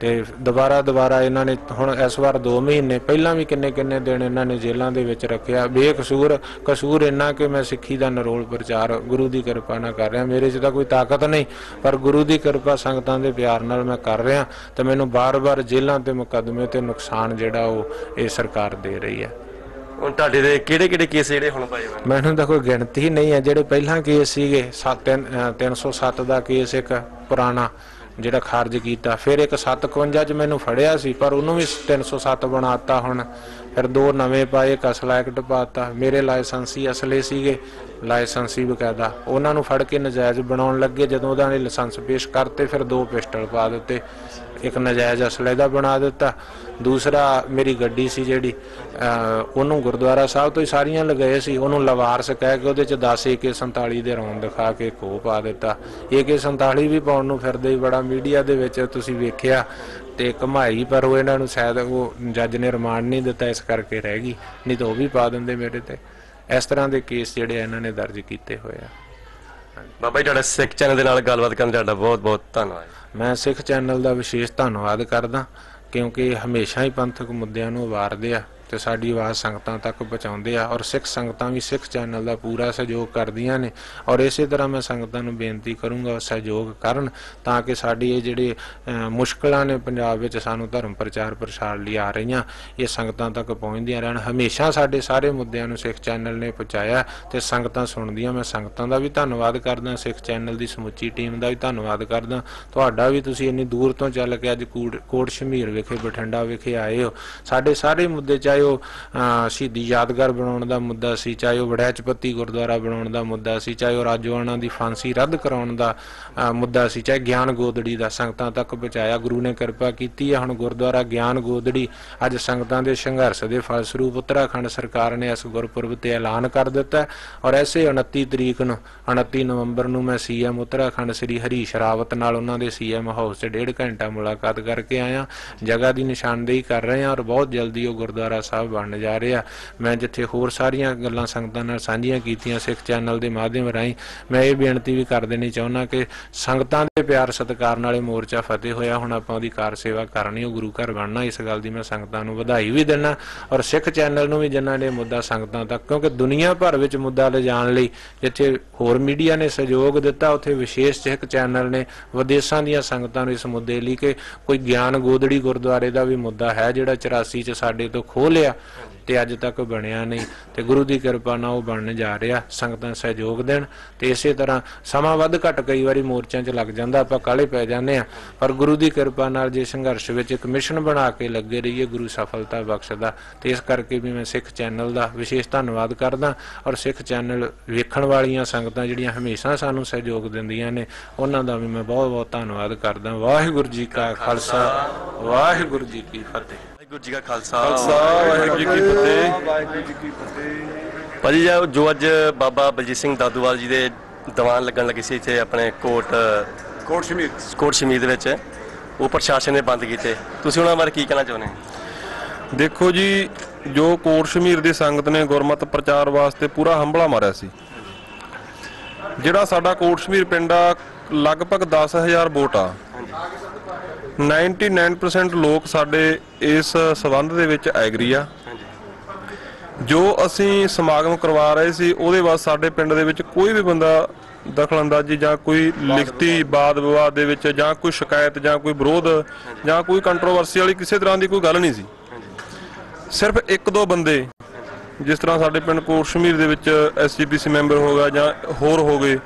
Speaker 2: ते दोबारा इन्हां ने हुण इस वार 2 महीने पहलां भी किन्ने दिन इन्हां ने जेलों दे विच रखिया बेकसूर। कसूर इन्ना कि मैं सिੱਖੀ ਦਾ नरोल प्रचार गुरु की कृपा नाल कर रहा। मेरे 'च तां कोई ताकत नहीं पर गुरु की कृपा संगतां दे प्यार नाल मैं कर रहा तो मैनूं बार-बार जेलों ते मुकदमे ते नुकसान जिहड़ा वो ये सरकार दे रही है।
Speaker 1: ਹੁਣ ਤੁਹਾਡੇ ਦੇ ਕਿਹੜੇ ਕੇਸ ਜਿਹੜੇ ਹੁਣ ਪਾਏ ਹੋਏ?
Speaker 2: मैनूं तां कोई गिणती ही नहीं है। जिहड़े पहलां केस सीगे 307 का केस एक पुराना ਜਿਹੜਾ ਖਾਰਜ ਕੀਤਾ, फिर एक 751 'ਚ मैनूं फड़िया सी पर ਉਹਨੂੰ भी 307 बनाता। हुण फिर 2 नवे पाए, एक असला एक्ट पाता। मेरे लाइसेंसी असले सीगे, लाइसेंसी बकायदा ਉਹਨਾਂ ਨੂੰ ਫੜ ਕੇ ਨਜਾਇਜ਼ ਬਣਾਉਣ ਲੱਗੇ। ਜਦੋਂ ਉਹਨਾਂ ਨੇ ਲਾਇਸੈਂਸ ਪੇਸ਼ ਕਰਤੇ फिर 2 पिस्टल पा ਦਿੱਤੇ, एक नजायज़ असले का बना दिता। दूसरा मेरी गड्डी सी जिहड़ी ਉਹਨੂੰ गुरुद्वारा साहब तो ही सारियां लगाए सी, ਉਹਨੂੰ लवारस कह के ਉਹਦੇ 'ਚ 10 AK-47 ਦੇ ਰੌਂਦ ਦਿਖਾ ਕੇ ਖੋਹ ਪਾ ਦਿੱਤਾ। AK-47 ਵੀ ਪਾਉਣ ਨੂੰ ਫਿਰਦੇ ਬੜਾ ਮੀਡੀਆ ਦੇ ਵਿੱਚ ਤੁਸੀਂ ਵੇਖਿਆ ਤੇ ਘਮਾਈ, ਪਰ ਉਹ ਇਹਨਾਂ ਨੂੰ ਸ਼ਾਇਦ ਉਹ ਜੱਜ ਨੇ ਰਿਮਾਂਡ ਨਹੀਂ ਦਿੱਤਾ ਇਸ ਕਰਕੇ ਰਹਿ ਗਈ, ਨਹੀਂ ਤਾਂ ਉਹ ਵੀ ਪਾ ਦਿੰਦੇ ਮੇਰੇ ਤੇ। ਇਸ ਤਰ੍ਹਾਂ ਦੇ ਕੇਸ ਜਿਹੜੇ ਇਹਨਾਂ ਨੇ ਦਰਜ ਕੀਤੇ ਹੋਏ ਆ।
Speaker 1: ਬਾਬਾ ਜੀ ਤੁਹਾਡਾ ਸਿੱਖ ਚੈਨਲ ਦੇ ਨਾਲ ਗੱਲਬਾਤ ਕਰਨ ਤੁਹਾਡਾ ਬਹੁਤ ਧੰਨਵਾਦ।
Speaker 2: मैं सिख चैनल का विशेष धन्यवाद करदा क्योंकि हमेशा ही पंथक मुद्दों को वारदे आ ਤੇ ਸਾਡੀ ਆਵਾਜ਼ ਸੰਗਤਾਂ ਤੱਕ ਪਹੁੰਚਾਉਂਦੇ ਆ ਔਰ ਸਿੱਖ ਸੰਗਤਾਂ ਵੀ ਸਿੱਖ ਚੈਨਲ ਦਾ ਪੂਰਾ ਸਹਿਯੋਗ ਕਰਦੀਆਂ ਨੇ ਔਰ ਇਸੇ ਤਰ੍ਹਾਂ ਮੈਂ ਸੰਗਤਾਂ ਨੂੰ ਬੇਨਤੀ ਕਰੂੰਗਾ ਸਹਿਯੋਗ ਕਰਨ ਤਾਂ ਕਿ ਸਾਡੀ ਇਹ ਜਿਹੜੇ ਮੁਸ਼ਕਲਾਂ ਨੇ ਪੰਜਾਬ ਵਿੱਚ ਸਾਨੂੰ ਧਰਮ ਪ੍ਰਚਾਰ ਪ੍ਰਸਾਰ ਲਈ ਆ ਰਹੀਆਂ ਇਹ ਸੰਗਤਾਂ ਤੱਕ ਪਹੁੰਚਦੀਆਂ ਰਹਿਣ। ਹਮੇਸ਼ਾ ਸਾਡੇ ਸਾਰੇ ਮੁੱਦਿਆਂ ਨੂੰ ਸਿੱਖ ਚੈਨਲ ਨੇ ਪਹੁੰਚਾਇਆ ਤੇ ਸੰਗਤਾਂ ਸੁਣਦੀਆਂ। ਮੈਂ ਸੰਗਤਾਂ ਦਾ ਵੀ ਧੰਨਵਾਦ ਕਰਦਾ, ਸਿੱਖ ਚੈਨਲ ਦੀ ਸਮੁੱਚੀ ਟੀਮ ਦਾ ਵੀ ਧੰਨਵਾਦ ਕਰਦਾ। ਤੁਹਾਡਾ ਵੀ ਤੁਸੀਂ ਇੰਨੀ ਦੂਰ ਤੋਂ ਚੱਲ ਕੇ ਅੱਜ ਕੋਟ ਸ਼ਮੀਰ ਵਿਖੇ ਬਠਿੰਡਾ ਵਿਖੇ ਆਏ ਹੋ। ਸਾਡੇ ਸਾਰੇ ਮੁੱਦੇ ਚਾਹੇ शहीदी यादगार बनाने का मुद्दा सी, चाहे वह वड़ैचपत्ती गुरुद्वारा बनाने का मुद्दा सी, चाहे वह राजोआणा की फांसी रद्द कराने का मुद्दा सी, चाहे ज्ञान गोदड़ी का संगतां तक पहुँचाया। गुरु ने कृपा की है। हुण गुरुद्वारा ज्ञान गोदड़ी अज संगतां दे संघर्ष के फलस्वरूप उत्तराखंड सरकार ने इस गुरपुरब ते ऐलान कर दिता और ऐसे 29 नवंबर को मैं CM उत्तराखंड श्री हरीश रावत नाल उन्हां दे CM हाउस 1.5 घंटा मुलाकात करके आया। जगह की निशानदेही कर रहे हैं और बहुत जल्दी वो गुरुद्वारा साहब बन जा रहा। मैं जिथे होर सारियां गल्लां संगतां नाल सांझियां कीतियां सिख चैनल के माध्यम राहीं मैं ये बेनती भी कर देनी चाहुंदा कि संगतां दे प्यार सत्कार नाल मोर्चा फतेह होया। हुण आपां दी कार सेवा करनी, गुरु घर बनना। इस गल दी मैं संगतां नूं वधाई भी देना और सिख चैनल नूं भी जिन्हां ने मुद्दा संगतां तक, क्योंकि दुनिया भर विच मुद्दा लिजाण लई जिथे होर मीडिया ने सहयोग दिता उत्थे विशेष सिख चैनल ने विदेशां दीयां संगतां नूं इस मुद्दे लई कि कोई ज्ञान गोदड़ी गुरुद्वारे दा भी मुद्दा है जिहड़ा 84 च साडे तो खोह ਲਿਆ ਤੇ ਅੱਜ ਤੱਕ ਬਣਿਆ ਨਹੀਂ ਤੇ ਗੁਰੂ ਦੀ ਕਿਰਪਾ ਨਾਲ ਉਹ ਬਣਨ ਜਾ ਰਿਹਾ। ਸੰਗਤਾਂ ਸਹਿਯੋਗ ਦੇਣ ਤੇ ਇਸੇ ਤਰ੍ਹਾਂ ਸਮਾਂ ਵੱਧ ਘੱਟ ਕਈ ਵਾਰੀ ਮੋਰਚਿਆਂ 'ਚ ਲੱਗ ਜਾਂਦਾ, ਆਪਾਂ ਕਾਹਲੇ ਪੈ ਜਾਂਦੇ ਆ, ਪਰ ਗੁਰੂ ਦੀ ਕਿਰਪਾ ਨਾਲ ਜੇ ਸੰਘਰਸ਼ ਵਿੱਚ ਇੱਕ ਮਿਸ਼ਨ ਬਣਾ ਕੇ ਲੱਗੇ ਰਹੀਏ ਗੁਰੂ ਸਫਲਤਾ ਬਖਸ਼ਦਾ। ਤੇ ਇਸ ਕਰਕੇ ਵੀ ਮੈਂ ਸਿੱਖ ਚੈਨਲ ਦਾ ਵਿਸ਼ੇਸ਼ ਧੰਨਵਾਦ ਕਰਦਾ ਔਰ ਸਿੱਖ ਚੈਨਲ ਵੇਖਣ ਵਾਲੀਆਂ ਸੰਗਤਾਂ ਜਿਹੜੀਆਂ ਹਮੇਸ਼ਾ ਸਾਨੂੰ ਸਹਿਯੋਗ ਦਿੰਦੀਆਂ ਨੇ ਉਹਨਾਂ ਦਾ ਵੀ ਮੈਂ ਬਹੁਤ ਬਹੁਤ ਧੰਨਵਾਦ ਕਰਦਾ। ਵਾਹਿਗੁਰੂ ਜੀ ਕਾ ਖਾਲਸਾ, ਵਾਹਿਗੁਰੂ ਜੀ ਕੀ ਫਤਿਹ।
Speaker 1: ਵਾਹਿਗੁਰੂ ਜੀ ਕਾ ਖਾਲਸਾ,
Speaker 3: ਵਾਹਿਗੁਰੂ ਜੀ ਕੀ ਫਤਿਹ। ਵਾਹਿਗੁਰੂ ਜੀ ਕੀ ਫਤਿਹ।
Speaker 1: ਭਾਜੀ ਜੋ ਅੱਜ ਬਾਬਾ ਬਲਜੀਤ ਸਿੰਘ ਦਾਦੂਵਾਲ ਜੀ ਦੇ ਦੀਵਾਨ ਲੱਗਣ ਲੱਗੀ ਸੀ ਇੱਥੇ ਆਪਣੇ ਕੋਟ ਸ਼ਮੀਰ ਦੇ ਵਿੱਚ, ਉਹ ਪ੍ਰਸ਼ਾਸਨ ਨੇ ਬੰਦ ਕੀਤੇ, ਤੁਸੀਂ ਉਹਨਾਂ ਬਾਰੇ ਕੀ ਕਹਿਣਾ ਚਾਹੁੰਦੇ?
Speaker 3: ਦੇਖੋ ਜੀ, ਜੋ ਕੋਟ ਸ਼ਮੀਰ ਦੀ ਸੰਗਤ ਨੇ ਗੁਰਮਤਿ ਪ੍ਰਚਾਰ ਵਾਸਤੇ ਪੂਰਾ ਹੰਭਲਾ ਮਾਰਿਆ ਸੀ। ਜਿਹੜਾ ਸਾਡਾ ਕੋਟ ਸ਼ਮੀਰ ਪਿੰਡ ਆ, ਲਗਭਗ 10,000 ਵੋਟ ਆ। 99% ਲੋਕ ਸਾਡੇ ਇਸ ਸਬੰਧ ਦੇ ਵਿੱਚ ਐਗਰੀ ਆ। ਜੋ ਅਸੀਂ ਸਮਾਗਮ ਕਰਵਾ ਰਹੇ ਸੀ ਉਹਦੇ ਬਾਅਦ ਸਾਡੇ ਪਿੰਡ ਦੇ ਵਿੱਚ ਕੋਈ ਵੀ ਬੰਦਾ ਦਖਲਅੰਦਾਜ਼ੀ ਜਾਂ ਕੋਈ ਲਿਖਤੀ ਵਾਦ ਵਿਵਾਦ ਦੇ ਵਿੱਚ ਜਾਂ ਕੋਈ ਸ਼ਿਕਾਇਤ ਜਾਂ ਕੋਈ ਵਿਰੋਧ ਜਾਂ ਕੋਈ ਕੰਟਰੋਵਰਸੀ ਵਾਲੀ ਕਿਸੇ ਤਰ੍ਹਾਂ ਦੀ ਕੋਈ ਗੱਲ ਨਹੀਂ ਸੀ। ਸਿਰਫ ਇੱਕ ਦੋ ਬੰਦੇ, ਜਿਸ ਤਰ੍ਹਾਂ ਸਾਡੇ ਪਿੰਡ ਕੋਟ ਸ਼ਮੀਰ ਦੇ ਵਿੱਚ SGPC ਮੈਂਬਰ ਹੋ ਗਿਆ ਜਾਂ ਹੋਰ ਹੋ ਗਏ,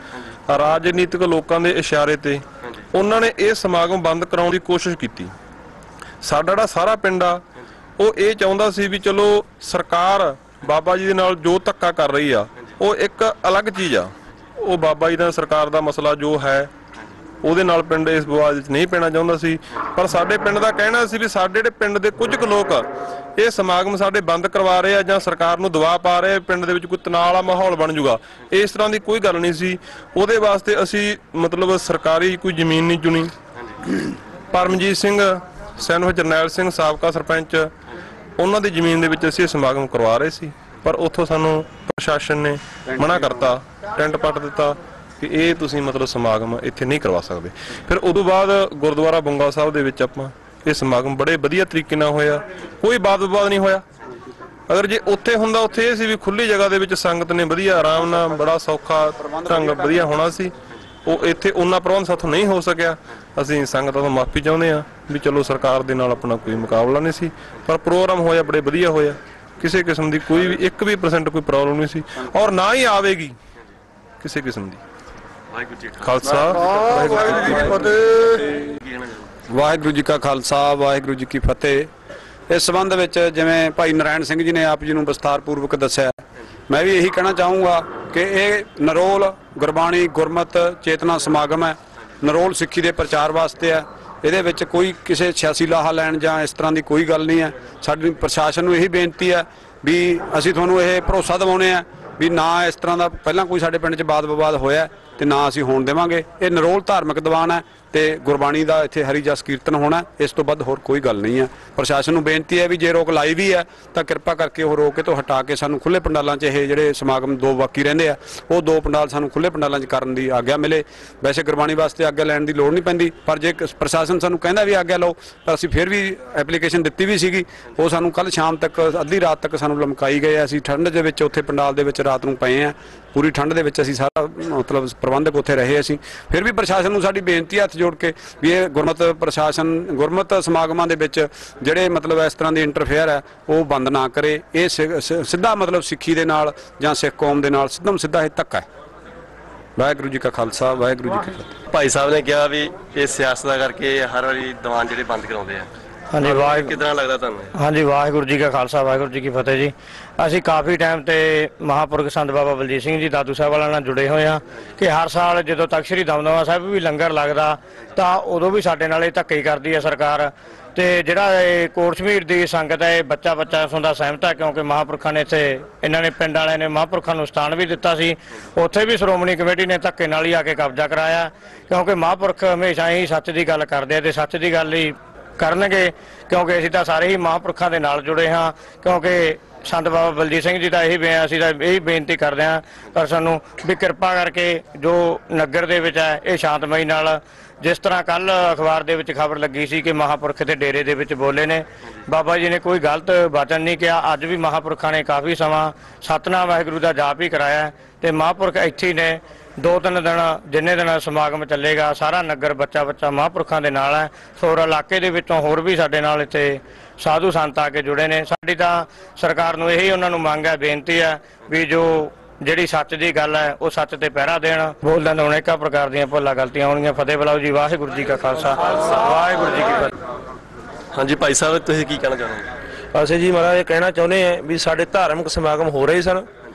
Speaker 3: ਰਾਜਨੀਤਿਕ ਲੋਕਾਂ ਦੇ ਇਸ਼ਾਰੇ ਤੇ ਉਹਨਾਂ ਨੇ ਇਹ ਸਮਾਗਮ ਬੰਦ ਕਰਾਉਣ ਦੀ ਕੋਸ਼ਿਸ਼ ਕੀਤੀ। ਸਾਡਾ ਜਿਹੜਾ ਸਾਰਾ ਪਿੰਡ ਆ ਉਹ ਇਹ ਚਾਹੁੰਦਾ ਸੀ ਵੀ ਚਲੋ ਸਰਕਾਰ ਬਾਬਾ ਜੀ ਦੇ ਨਾਲ ਜੋ ਧੱਕਾ ਕਰ ਰਹੀ ਆ ਉਹ ਇੱਕ ਅਲੱਗ ਚੀਜ਼ ਆ। ਉਹ ਬਾਬਾ ਜੀ ਦਾ ਸਰਕਾਰ ਦਾ ਮਸਲਾ ਜੋ ਹੈ ਉਹਦੇ ਨਾਲ ਪਿੰਡ ਇਸ ਵਿਵਾਦ ਵਿੱਚ ਨਹੀਂ ਪੈਣਾ ਚਾਹੁੰਦਾ ਸੀ। ਪਰ ਸਾਡੇ ਪਿੰਡ ਦਾ ਕਹਿਣਾ ਸੀ ਵੀ ਸਾਡੇ ਜਿਹੜੇ ਪਿੰਡ ਦੇ ਕੁਝ ਕੁ ਲੋਕ ਇਹ ਸਮਾਗਮ ਸਾਡੇ ਬੰਦ ਕਰਵਾ ਰਹੇ ਆ ਜਾਂ ਸਰਕਾਰ ਨੂੰ ਦਬਾਅ ਪਾ ਰਹੇ, ਪਿੰਡ ਦੇ ਵਿੱਚ ਕੋਈ ਤਣਾਅ ਵਾਲਾ ਮਾਹੌਲ ਬਣ ਜਾਊਗਾ, ਇਸ ਤਰ੍ਹਾਂ ਦੀ ਕੋਈ ਗੱਲ ਨਹੀਂ ਸੀ। ਉਹਦੇ ਵਾਸਤੇ ਅਸੀਂ ਮਤਲਬ ਸਰਕਾਰੀ ਕੋਈ ਜ਼ਮੀਨ ਨਹੀਂ ਚੁਣੀ। ਪਰਮਜੀਤ ਸਿੰਘ ਸੈਨ ਜਰਨੈਲ ਸਿੰਘ ਸਾਬਕਾ ਸਰਪੰਚ, ਉਹਨਾਂ ਦੀ ਜ਼ਮੀਨ ਦੇ ਵਿੱਚ ਅਸੀਂ ਇਹ ਸਮਾਗਮ ਕਰਵਾ ਰਹੇ ਸੀ, ਪਰ ਉੱਥੋਂ ਸਾਨੂੰ ਪ੍ਰਸ਼ਾਸਨ ਨੇ ਮਨਾ ਕਰਤਾ, ਟੈਂਟ ਪੱਟ ਦਿੱਤਾ ਕਿ ਇਹ ਤੁਸੀਂ ਮਤਲਬ ਸਮਾਗਮ ਇੱਥੇ ਨਹੀਂ ਕਰਵਾ ਸਕਦੇ। ਫਿਰ ਉਦੋਂ ਬਾਅਦ ਗੁਰਦੁਆਰਾ ਬੰਗਾ ਸਾਹਿਬ ਦੇ ਵਿੱਚ ਆਪਾਂ ਇਹ ਸਮਾਗਮ ਬੜੇ ਵਧੀਆ ਤਰੀਕੇ ਨਾਲ ਹੋਇਆ, ਕੋਈ ਵਾਦ ਵਿਵਾਦ ਨਹੀਂ ਹੋਇਆ। ਅਗਰ ਜੇ ਉੱਥੇ ਹੁੰਦਾ, ਉੱਥੇ ਇਹ ਸੀ ਵੀ ਖੁੱਲੀ ਜਗ੍ਹਾ ਦੇ ਵਿੱਚ ਸੰਗਤ ਨੇ ਵਧੀਆ ਆਰਾਮ ਨਾਲ ਬੜਾ ਸੌਖਾ ਢੰਗ ਵਧੀਆ ਹੋਣਾ ਸੀ। ਉਹ ਇੱਥੇ ਉਹਨਾਂ ਪ੍ਰਬੰਧ ਸਾਥੋਂ ਨਹੀਂ ਹੋ ਸਕਿਆ। ਅਸੀਂ ਸੰਗਤਾਂ ਤੋਂ ਮਾਫੀ ਚਾਹੁੰਦੇ ਹਾਂ ਵੀ ਚਲੋ ਸਰਕਾਰ ਦੇ ਨਾਲ ਆਪਣਾ ਕੋਈ ਮੁਕਾਬਲਾ ਨਹੀਂ ਸੀ, ਪਰ ਪ੍ਰੋਗਰਾਮ ਹੋਇਆ ਬੜੇ ਵਧੀਆ ਹੋਇਆ। ਕਿਸੇ ਕਿਸਮ ਦੀ ਕੋਈ ਵੀ 1% ਕੋਈ ਪ੍ਰੋਬਲਮ ਨਹੀਂ ਸੀ ਔਰ ਨਾ ਹੀ ਆਵੇਗੀ ਕਿਸੇ ਕਿਸਮ ਦੀ। ਖਾਲਸਾ, ਵਾਹਿਗੁਰੂ ਜੀ ਕੀ ਫਤਿਹ।
Speaker 4: ਵਾਹਿਗੁਰੂ ਜੀ ਕਾ ਖਾਲਸਾ, ਵਾਹਿਗੁਰੂ ਜੀ ਕੀ ਫਤਿਹ। ਇਸ ਸੰਬੰਧ ਵਿੱਚ ਜਿਵੇਂ ਭਾਈ ਨਾਰਾਇਣ ਸਿੰਘ ਜੀ ਨੇ ਆਪ ਜੀ ਨੂੰ ਵਿਸਤਾਰਪੂਰਵਕ ਦੱਸਿਆ, ਮੈਂ ਵੀ ਇਹੀ ਕਹਿਣਾ ਚਾਹੂੰਗਾ ਕਿ ਇਹ ਨਰੋਲ ਗੁਰਬਾਣੀ ਗੁਰਮਤ ਚੇਤਨਾ ਸਮਾਗਮ ਹੈ। ਨਰੋਲ ਸਿੱਖੀ ਦੇ ਪ੍ਰਚਾਰ ਵਾਸਤੇ ਹੈ। ਇਹਦੇ ਵਿੱਚ ਕੋਈ ਕਿਸੇ ਸਿਆਸੀ ਲਾਹਾ ਲੈਣ ਜਾਂ ਇਸ ਤਰ੍ਹਾਂ ਦੀ ਕੋਈ ਗੱਲ ਨਹੀਂ ਹੈ। ਸਾਡੀ ਪ੍ਰਸ਼ਾਸਨ ਨੂੰ ਇਹੀ ਬੇਨਤੀ ਹੈ ਵੀ ਅਸੀਂ ਤੁਹਾਨੂੰ ਇਹ ਭਰੋਸਾ ਦਿਵਾਉਂਦੇ ਹਾਂ ਵੀ ਨਾ ਇਸ ਤਰ੍ਹਾਂ ਦਾ ਪਹਿਲਾਂ ਕੋਈ ਸਾਡੇ ਪਿੰਡ 'ਚ ਵਾਦ ਵਿਵਾਦ ਹੋਇਆ ਤੇ ਨਾ ਅਸੀਂ ਹੋਣ ਦੇਵਾਂਗੇ। ਇਹ ਨਰੋਲ ਧਾਰਮਿਕ ਦੀਵਾਨ ਹੈ ਤੇ ਗੁਰਬਾਣੀ ਦਾ ਇੱਥੇ ਹਰੀ ਜਸ ਕੀਰਤਨ ਹੋਣਾ, ਇਸ ਤੋਂ ਵੱਧ ਹੋਰ ਕੋਈ ਗੱਲ ਨਹੀਂ ਹੈ। ਪ੍ਰਸ਼ਾਸਨ ਨੂੰ ਬੇਨਤੀ ਹੈ ਵੀ ਜੇ ਰੋਕ ਲਾਈ ਵੀ ਹੈ ਤਾਂ ਕਿਰਪਾ ਕਰਕੇ ਉਹ ਰੋਕ ਤੋਂ ਹਟਾ ਕੇ ਸਾਨੂੰ ਖੁੱਲੇ ਪੰਡਾਲਾਂ 'ਚ ਇਹ ਜਿਹੜੇ ਸਮਾਗਮ ਦੋ ਬਾਕੀ ਰਹਿੰਦੇ ਆ ਉਹ ਦੋ ਪੰਡਾਲ ਸਾਨੂੰ ਖੁੱਲੇ ਪੰਡਾਲਾਂ 'ਚ ਕਰਨ ਦੀ ਆਗਿਆ ਮਿਲੇ। ਵੈਸੇ ਗੁਰਬਾਣੀ ਵਾਸਤੇ ਆਗਿਆ ਲੈਣ ਦੀ ਲੋੜ ਨਹੀਂ ਪੈਂਦੀ, ਪਰ ਜੇ ਪ੍ਰਸ਼ਾਸਨ ਸਾਨੂੰ ਕਹਿੰਦਾ ਵੀ ਆਗਿਆ ਲਓ, ਪਰ ਅਸੀਂ ਫਿਰ ਵੀ ਐਪਲੀਕੇਸ਼ਨ ਦਿੱਤੀ ਵੀ ਸੀਗੀ। ਉਹ ਸਾਨੂੰ ਕੱਲ ਸ਼ਾਮ ਤੱਕ ਅੱਧੀ ਰਾਤ ਤੱਕ ਸਾਨੂੰ ਲਮਕਾਈ ਗਏ। ਅਸੀਂ ਠੰਡ ਦੇ ਵਿੱਚ ਉੱਥੇ ਪੰਡਾਲ ਦੇ ਵਿੱਚ ਰਾਤ ਨੂੰ ਪਏ ਹਾਂ, ਪੂਰੀ ਠੰਡ ਦੇ ਵਿੱਚ ਅਸੀਂ ਸਾਰਾ ਮਤਲਬ ਪ੍ਰਬੰਧਕ ਉੱਥੇ ਰਹੇ। ਅਸੀਂ ਫਿਰ ਵੀ ਪ੍ਰਸ਼ਾਸਨ ਨੂੰ ਸਾਡੀ ਬੇਨਤੀ ਹੱਥ ਜੋੜ ਕੇ ਵੀ ਇਹ ਗੁਰਮਤ ਸਮਾਗਮਾਂ ਦੇ ਵਿੱਚ ਜਿਹੜੇ ਮਤਲਬ ਇਸ ਤਰ੍ਹਾਂ ਦੀ ਇੰਟਰਫੇਅਰ ਹੈ ਉਹ ਬੰਦ ਨਾ ਕਰੇ। ਇਹ ਸਿੱਧਾ ਮਤਲਬ ਸਿੱਖੀ ਦੇ ਨਾਲ ਜਾਂ ਸਿੱਖ ਕੌਮ ਦੇ ਨਾਲ ਸਿੱਧਾ ਇਹ ਧੱਕਾ ਹੈ। ਵਾਹਿਗੁਰੂ ਜੀ ਕਾ ਖਾਲਸਾ, ਵਾਹਿਗੁਰੂ ਜੀ ਕੀ ਫਤਿਹ।
Speaker 1: ਭਾਈ ਸਾਹਿਬ ਨੇ ਕਿਹਾ ਵੀ ਇਹ ਸਿਆਸਤ ਦਾ ਕਰਕੇ ਹਰ ਵਾਰੀ ਦੀਵਾਨ ਜਿਹੜੇ ਬੰਦ ਕਰਾਉਂਦੇ ਆ।
Speaker 5: ਹਾਂਜੀ, ਵਾਹਿਗੁਰੂ
Speaker 1: ਕਿਦਾਂ ਲੱਗਦਾ ਤੁਹਾਨੂੰ?
Speaker 5: ਹਾਂਜੀ, ਵਾਹਿਗੁਰੂ ਜੀ ਕਾ ਖਾਲਸਾ, ਵਾਹਿਗੁਰੂ ਜੀ ਕੀ ਫਤਿਹ ਜੀ। ਅਸੀਂ ਕਾਫੀ ਟਾਈਮ ਤੇ ਮਹਾਂਪੁਰਖ ਸੰਤ ਬਾਬਾ ਬਲਜੀਤ ਸਿੰਘ ਜੀ ਦਾਦੂ ਸਾਹਿਬ ਵਾਲਿਆਂ ਨਾਲ ਜੁੜੇ ਹੋਏ ਹਾਂ ਕਿ ਹਰ ਸਾਲ ਜਦੋਂ ਤਖਤ ਸ੍ਰੀ ਦਮਦਮਾ ਸਾਹਿਬ ਵੀ ਲੰਗਰ ਲੱਗਦਾ ਤਾਂ ਉਦੋਂ ਵੀ ਸਾਡੇ ਨਾਲ ਇਹ ਧੱਕੇ ਕਰਦੀ ਹੈ ਸਰਕਾਰ। ਤੇ ਜਿਹੜਾ ਇਹ ਕੋਟ ਸ਼ਮੀਰ ਦੀ ਸੰਗਤ ਹੈ ਇਹ ਬੱਚਾ ਸੁਣਦਾ ਸਹਿਮਤ ਹੈ, ਕਿਉਂਕਿ ਮਹਾਂਪੁਰਖਾਂ ਨੇ ਇੱਥੇ ਇਹਨਾਂ ਨੇ ਪਿੰਡ ਵਾਲਿਆਂ ਨੇ ਮਹਾਂਪੁਰਖਾਂ ਨੂੰ ਸਥਾਨ ਵੀ ਦਿੱਤਾ ਸੀ। ਉੱਥੇ ਵੀ ਸ਼੍ਰੋਮਣੀ ਕਮੇਟੀ ਨੇ ਧੱਕੇ ਨਾਲ ਹੀ ਆ ਕੇ ਕਬਜ਼ਾ ਕਰਾਇਆ, ਕਿਉਂਕਿ ਮਹਾਂਪੁਰਖ ਹਮੇਸ਼ਾ ਹੀ ਸੱਚ ਦੀ ਗੱਲ ਕਰਦੇ ਆ ਤੇ ਸੱਚ ਦੀ ਗੱਲ ਹੀ ਕਰਨਗੇ, ਕਿਉਂਕਿ ਅਸੀਂ ਤਾਂ ਸਾਰੇ ਹੀ ਮਹਾਂਪੁਰਖਾਂ ਦੇ ਨਾਲ ਜੁੜੇ ਹਾਂ। ਕਿਉਂਕਿ ਸੰਤ ਬਾਬਾ ਬਲਜੀਤ ਸਿੰਘ ਜੀ ਦਾ ਅਸੀਂ ਤਾਂ ਇਹੀ ਬੇਨਤੀ ਕਰਦੇ ਹਾਂ ਪਰ ਸਾਨੂੰ ਵੀ ਕਿਰਪਾ ਕਰਕੇ ਜੋ ਨਗਰ ਦੇ ਵਿੱਚ ਹੈ ਇਹ ਸ਼ਾਂਤਮਈ ਨਾਲ, ਜਿਸ ਤਰ੍ਹਾਂ ਕੱਲ ਅਖਬਾਰ ਦੇ ਵਿੱਚ ਖਬਰ ਲੱਗੀ ਸੀ ਕਿ ਮਹਾਂਪੁਰਖ ਦੇ ਡੇਰੇ ਦੇ ਵਿੱਚ ਬੋਲੇ ਨੇ, ਬਾਬਾ ਜੀ ਨੇ ਕੋਈ ਗਲਤ ਵਚਨ ਨਹੀਂ ਕਿਹਾ। ਅੱਜ ਵੀ ਮਹਾਂਪੁਰਖਾਂ ਨੇ ਕਾਫੀ ਸਮਾਂ ਸਤਨਾਮ ਵਾਹਿਗੁਰੂ ਦਾ ਜਾਪ ਹੀ ਕਰਾਇਆ ਤੇ ਮਹਾਂਪੁਰਖ ਇੱਥੇ ਹੀ ਨੇ। 2-3 दिन जिन्ने दिन समागम ਚੱਲੇਗਾ ਸਾਰਾ ਨਗਰ ਬੱਚਾ ਬੱਚਾ ਮਹਾਂਪੁਰਖਾਂ ਦੇ ਨਾਲ ਹੈ। ਸੋ ਇਲਾਕੇ ਦੇ ਵਿੱਚੋਂ ਹੋਰ ਵੀ ਸਾਡੇ ਨਾਲ ਇੱਥੇ ਸਾਧੂ ਸੰਤ ਆ ਕੇ ਜੁੜੇ ਨੇ। ਸਾਡੀ ਤਾਂ ਸਰਕਾਰ ਨੂੰ ਇਹੀ ਉਹਨਾਂ ਨੂੰ ਮੰਗ ਹੈ, ਬੇਨਤੀ ਹੈ ਵੀ ਜੋ ਜਿਹੜੀ ਸੱਚ ਦੀ ਗੱਲ ਹੈ ਉਹ ਸੱਚ ਤੇ ਪਹਿਰਾ ਦੇਣ। ਬੋਲਦਿਆਂ ਤੋਂ ਅਨੇਕਾਂ ਪ੍ਰਕਾਰ ਦੀਆਂ ਭੁੱਲਾਂ ਗਲਤੀਆਂ ਹੋਣਗੀਆਂ। ਫਤਿਹ ਬੁਲਾਓ ਜੀ। ਵਾਹਿਗੁਰੂ ਜੀ ਕਾ ਖਾਲਸਾ, ਵਾਹਿਗੁਰੂ ਜੀ ਕੀ ਫਤਿਹ।
Speaker 1: ਹਾਂਜੀ ਭਾਈ ਸਾਹਿਬ, ਤੁਸੀਂ ਕੀ ਕਹਿਣਾ ਚਾਹੁੰਦੇ ਹੋ?
Speaker 2: ਅਸੀਂ ਜੀ ਮਹਾਰਾਜ ਇਹ ਕਹਿਣਾ ਚਾਹੁੰਦੇ ਹਾਂ ਵੀ ਸਾਡੇ ਧਾਰਮਿਕ ਸਮਾਗਮ ਹੋ ਰਹੇ ਸਨ,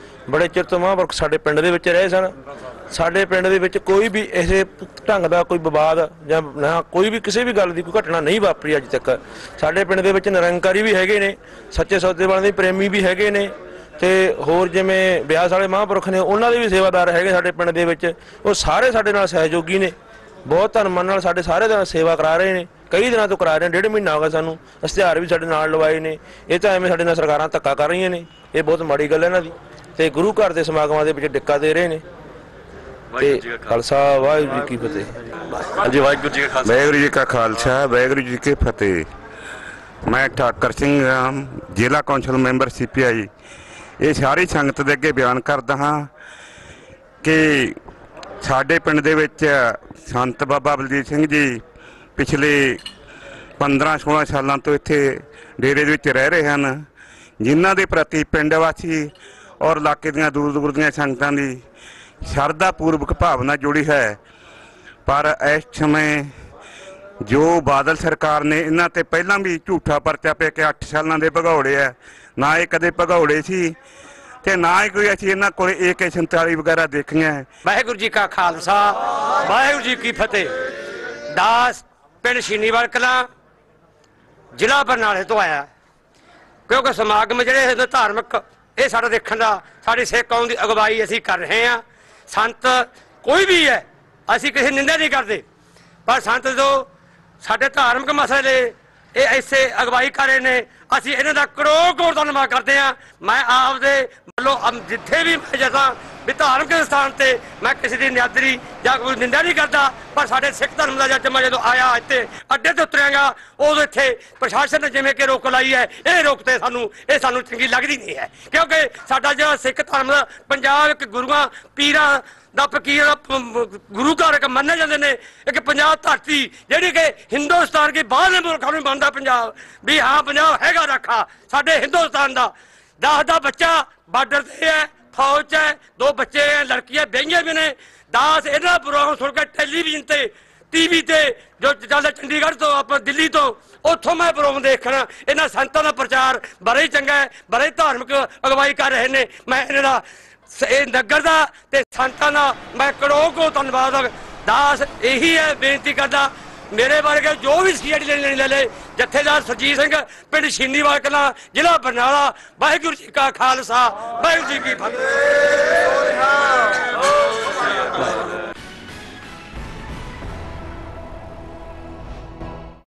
Speaker 2: ਬੜੇ ਚਿਰ ਤੋਂ ਮਹਾਂਪੁਰਖ ਸਾਡੇ ਪਿੰਡ ਦੇ ਵਿੱਚ ਰਹੇ ਸਨ। ਸਾਡੇ ਪਿੰਡ ਦੇ ਵਿੱਚ ਕੋਈ ਵੀ ਇਸੇ ਢੰਗ ਦਾ ਕੋਈ ਵਿਵਾਦ ਜਾਂ ਨਾ ਕੋਈ ਵੀ ਕਿਸੇ ਵੀ ਗੱਲ ਦੀ ਕੋਈ ਘਟਨਾ ਨਹੀਂ ਵਾਪਰੀ ਅੱਜ ਤੱਕ। ਸਾਡੇ ਪਿੰਡ ਦੇ ਵਿੱਚ ਨਿਰੰਕਾਰੀ ਵੀ ਹੈਗੇ ਨੇ, ਸੱਚੇ ਸੌਦੇ ਵਾਲੇ ਦੇ ਪ੍ਰੇਮੀ ਵੀ ਹੈਗੇ ਨੇ, ਤੇ ਹੋਰ ਜਿਵੇਂ ਬਿਆਸ ਵਾਲੇ ਮਹਾਂਪੁਰਖ ਨੇ ਉਹਨਾਂ ਦੇ ਵੀ ਸੇਵਾਦਾਰ ਹੈਗੇ ਸਾਡੇ ਪਿੰਡ ਦੇ ਵਿੱਚ। ਉਹ ਸਾਰੇ ਸਾਡੇ ਨਾਲ ਸਹਿਯੋਗੀ ਨੇ, ਬਹੁਤ ਧੰਨ ਮਨ ਨਾਲ ਸਾਡੇ ਸਾਰੇ ਦਿਨ ਸੇਵਾ ਕਰਾ ਰਹੇ ਨੇ। ਕਈ ਦਿਨਾਂ ਤੋਂ ਕਰਾ ਰਹੇ ਨੇ, 1.5 ਮਹੀਨਾ ਹੋ ਗਿਆ ਸਾਨੂੰ। ਇਸ਼ਤਿਹਾਰ ਵੀ ਸਾਡੇ ਨਾਲ ਲਵਾਏ ਨੇ। ਇਹ ਤਾਂ ਐਵੇਂ ਸਾਡੇ ਨਾਲ ਸਰਕਾਰਾਂ ਧੱਕਾ ਕਰ ਰਹੀਆਂ ਨੇ, ਇਹ ਬਹੁਤ ਮਾੜੀ ਗੱਲ ਹੈ ਇਹਨਾਂ ਦੀ। ਤੇ ਗੁਰੂ ਘਰ ਦੇ ਸਮਾਗਮਾਂ ਦੇ ਵਿੱਚ ਡਿੱਕਾ ਦੇ ਰਹੇ ਨੇ। ਤੇ ਖਾਲਸਾ, ਵਾਹਿਗੁਰੂ ਜੀ ਕੀ ਫਤਿਹ।
Speaker 1: ਹਾਂਜੀ, ਵਾਹਿਗੁਰੂ ਜੀ ਕਾ ਖਾਲਸਾ,
Speaker 6: ਵਾਹਿਗੁਰੂ ਜੀ ਕਾ ਖਾਲਸਾ, ਵਾਹਿਗੁਰੂ ਜੀ ਕੀ ਫਤਿਹ। ਮੈਂ ਠਾਕਰ ਸਿੰਘ ਰਾਮ, ਜ਼ਿਲ੍ਹਾ ਕੌਂਸਲ ਮੈਂਬਰ CPI। ਇਹ ਸਾਰੀ ਸੰਗਤ ਦੇ ਅੱਗੇ ਬਿਆਨ ਕਰਦਾ ਹਾਂ ਕਿ ਸਾਡੇ ਪਿੰਡ ਦੇ ਵਿੱਚ ਸੰਤ ਬਾਬਾ ਬਲਜੀਤ ਸਿੰਘ ਜੀ ਪਿਛਲੇ 15-16 ਸਾਲਾਂ ਤੋਂ ਇੱਥੇ ਡੇਰੇ ਦੇ ਵਿੱਚ ਰਹਿ ਰਹੇ ਹਨ, ਜਿਨ੍ਹਾਂ ਦੇ ਪ੍ਰਤੀ ਪਿੰਡ ਵਾਸੀ ਔਰ ਇਲਾਕੇ ਦੀਆਂ ਦੂਰ ਦੂਰ ਦੀਆਂ ਸੰਗਤਾਂ ਦੀ ਸ਼ਰਧਾ ਪੂਰਵਕ ਭਾਵਨਾ ਜੁੜੀ ਹੈ। ਪਰ ਇਸ ਸਮੇਂ ਜੋ ਬਾਦਲ ਸਰਕਾਰ ਨੇ ਇਹਨਾਂ ਤੇ ਪਹਿਲਾਂ ਵੀ ਝੂਠਾ ਪਰਚਾ ਪੈ ਕੇ 8 ਸਾਲਾਂ ਦੇ ਭਗੌੜੇ ਆ, ਨਾ ਇਹ ਕਦੇ ਭਗੌੜੇ ਸੀ ਤੇ ਨਾ ਹੀ ਕੋਈ ਅਸੀਂ ਇਹਨਾਂ ਕੋਲ AK-47 ਵਗੈਰਾ ਦੇਖੀਆਂ।
Speaker 7: ਵਾਹਿਗੁਰੂ ਜੀ ਕਾ ਖਾਲਸਾ, ਵਾਹਿਗੁਰੂ ਜੀ ਕੀ ਫਤਿਹ। ਦਾਸ ਪਿੰਡ ਸ਼ੀਨੀਵਾਲ ਕਲਾਂ, ਜ਼ਿਲ੍ਹਾ ਬਰਨਾਲੇ ਤੋਂ ਆਇਆ। ਕਿਉਂਕਿ ਸਮਾਗਮ ਜਿਹੜੇ ਧਾਰਮਿਕ ਇਹ ਸਾਡਾ ਦੇਖਣ ਦਾ, ਸਾਡੀ ਸਿੱਖ ਕੌਮ ਦੀ ਅਗਵਾਈ ਅਸੀਂ ਕਰ ਰਹੇ ਹਾਂ। ਸੰਤ ਕੋਈ ਵੀ ਹੈ, ਅਸੀਂ ਕਿਸੇ ਨਿੰਦਾ ਨਹੀਂ ਕਰਦੇ, ਪਰ ਸੰਤ ਜੋ ਸਾਡੇ ਧਾਰਮਿਕ ਮਸਲੇ ਇਹ ਐਸੇ ਅਗਵਾਈ ਕਰ ਰਹੇ ਨੇ, ਅਸੀਂ ਇਹਨਾਂ ਦਾ ਕਰੋੜ ਧੰਨਵਾਦ ਕਰਦੇ ਹਾਂ। ਮੈਂ ਆਪਦੇ ਵੱਲੋਂ ਜਿੱਥੇ ਵੀ ਮੈਂ ਜਾਂਦਾ ਵੀ ਧਾਰਮਿਕ ਸਥਾਨ ਤੇ ਮੈਂ ਕਿਸੇ ਦੀ ਨਿਆਦਰੀ ਜਾਂ ਕੋਈ ਨਿੰਦਾ ਨਹੀਂ ਕਰਦਾ, ਪਰ ਸਾਡੇ ਸਿੱਖ ਧਰਮ ਦਾ ਜੱਜ ਮੈਂ ਜਦੋਂ ਆਇਆ ਇੱਥੇ ਅੱਡੇ ਤੇ ਉਤਰਿਆਗਾ, ਉਦੋਂ ਇੱਥੇ ਪ੍ਰਸ਼ਾਸਨ ਨੇ ਜਿਵੇਂ ਕਿ ਰੋਕ ਲਾਈ ਹੈ, ਇਹ ਰੋਕ ਤੇ ਸਾਨੂੰ ਚੰਗੀ ਲੱਗਦੀ ਨਹੀਂ ਹੈ। ਕਿਉਂਕਿ ਸਾਡਾ ਜਿਹੜਾ ਸਿੱਖ ਧਰਮ ਦਾ ਪੰਜਾਬ ਇੱਕ ਗੁਰੂਆਂ ਪੀਰਾਂ ਦਾ ਫਕੀਰ ਗੁਰੂ ਘਰ ਇੱਕ ਮੰਨੇ ਜਾਂਦੇ ਨੇ। ਇੱਕ ਪੰਜਾਬ ਧਰਤੀ ਜਿਹੜੀ ਕਿ ਹਿੰਦੁਸਤਾਨ ਕੇ ਬਾਹਰਲੇ ਮੁਲਕਾਂ ਨੂੰ ਬਣਦਾ ਪੰਜਾਬ, ਵੀ ਹਾਂ ਪੰਜਾਬ ਹੈਗਾ ਰਾਖਾ ਸਾਡੇ ਹਿੰਦੁਸਤਾਨ ਦਾ। 10 ਦਾ ਬੱਚਾ ਬਾਰਡਰ ਤੇ ਹੈ, ਫੌਜ 'ਚ ਹੈ, 2 ਬੱਚੇ ਹੈ, ਲੜਕੀਆਂ ਬਹਿਆਂ ਵੀ ਨੇ। ਦਾਸ ਇਹਨਾਂ ਪ੍ਰੋਗਰਾਮ ਸੁਣ ਕੇ ਟੈਲੀਵਿਜ਼ਨ ਤੇ TV ਤੇ ਜੋ ਚੱਲਦਾ ਚੰਡੀਗੜ੍ਹ ਤੋਂ ਆਪਾਂ ਦਿੱਲੀ ਤੋਂ, ਉੱਥੋਂ ਮੈਂ ਪ੍ਰੋਗਰਾਮ ਦੇਖਣਾ। ਇਹਨਾਂ ਸੰਤਾਂ ਦਾ ਪ੍ਰਚਾਰ ਬੜਾ ਹੀ ਚੰਗਾ ਹੈ, ਬੜੇ ਧਾਰਮਿਕ ਅਗਵਾਈ ਕਰ ਰਹੇ ਨੇ। ਮੈਂ ਇਹਨਾਂ ਦਾ ਇਹ ਨਗਰ ਦਾ ਤੇ ਸੰਤਾਂ ਦਾ ਮੈਂ ਕਰੋੜ ਧੰਨਵਾਦ। ਦਾਸ ਇਹੀ ਹੈ, ਬੇਨਤੀ ਕਰਦਾ ਮੇਰੇ ਵਰਗੇ ਜੋ ਵੀ CID ਲੈਣੀ ਲੈ ਲੈ। ਜਥੇਦਾਰ ਸਰਜੀਤ ਸਿੰਘ, ਪਿੰਡ ਸ਼ੀਨੀਵਾਲ ਕਲਾਂ, ਜ਼ਿਲ੍ਹਾ ਬਰਨਾਲਾ। ਵਾਹਿਗੁਰੂ ਜੀ ਕਾ ਖਾਲਸਾ, ਵਾਹਿਗੁਰੂ ਜੀ ਕੀ ਫਤਿਹ।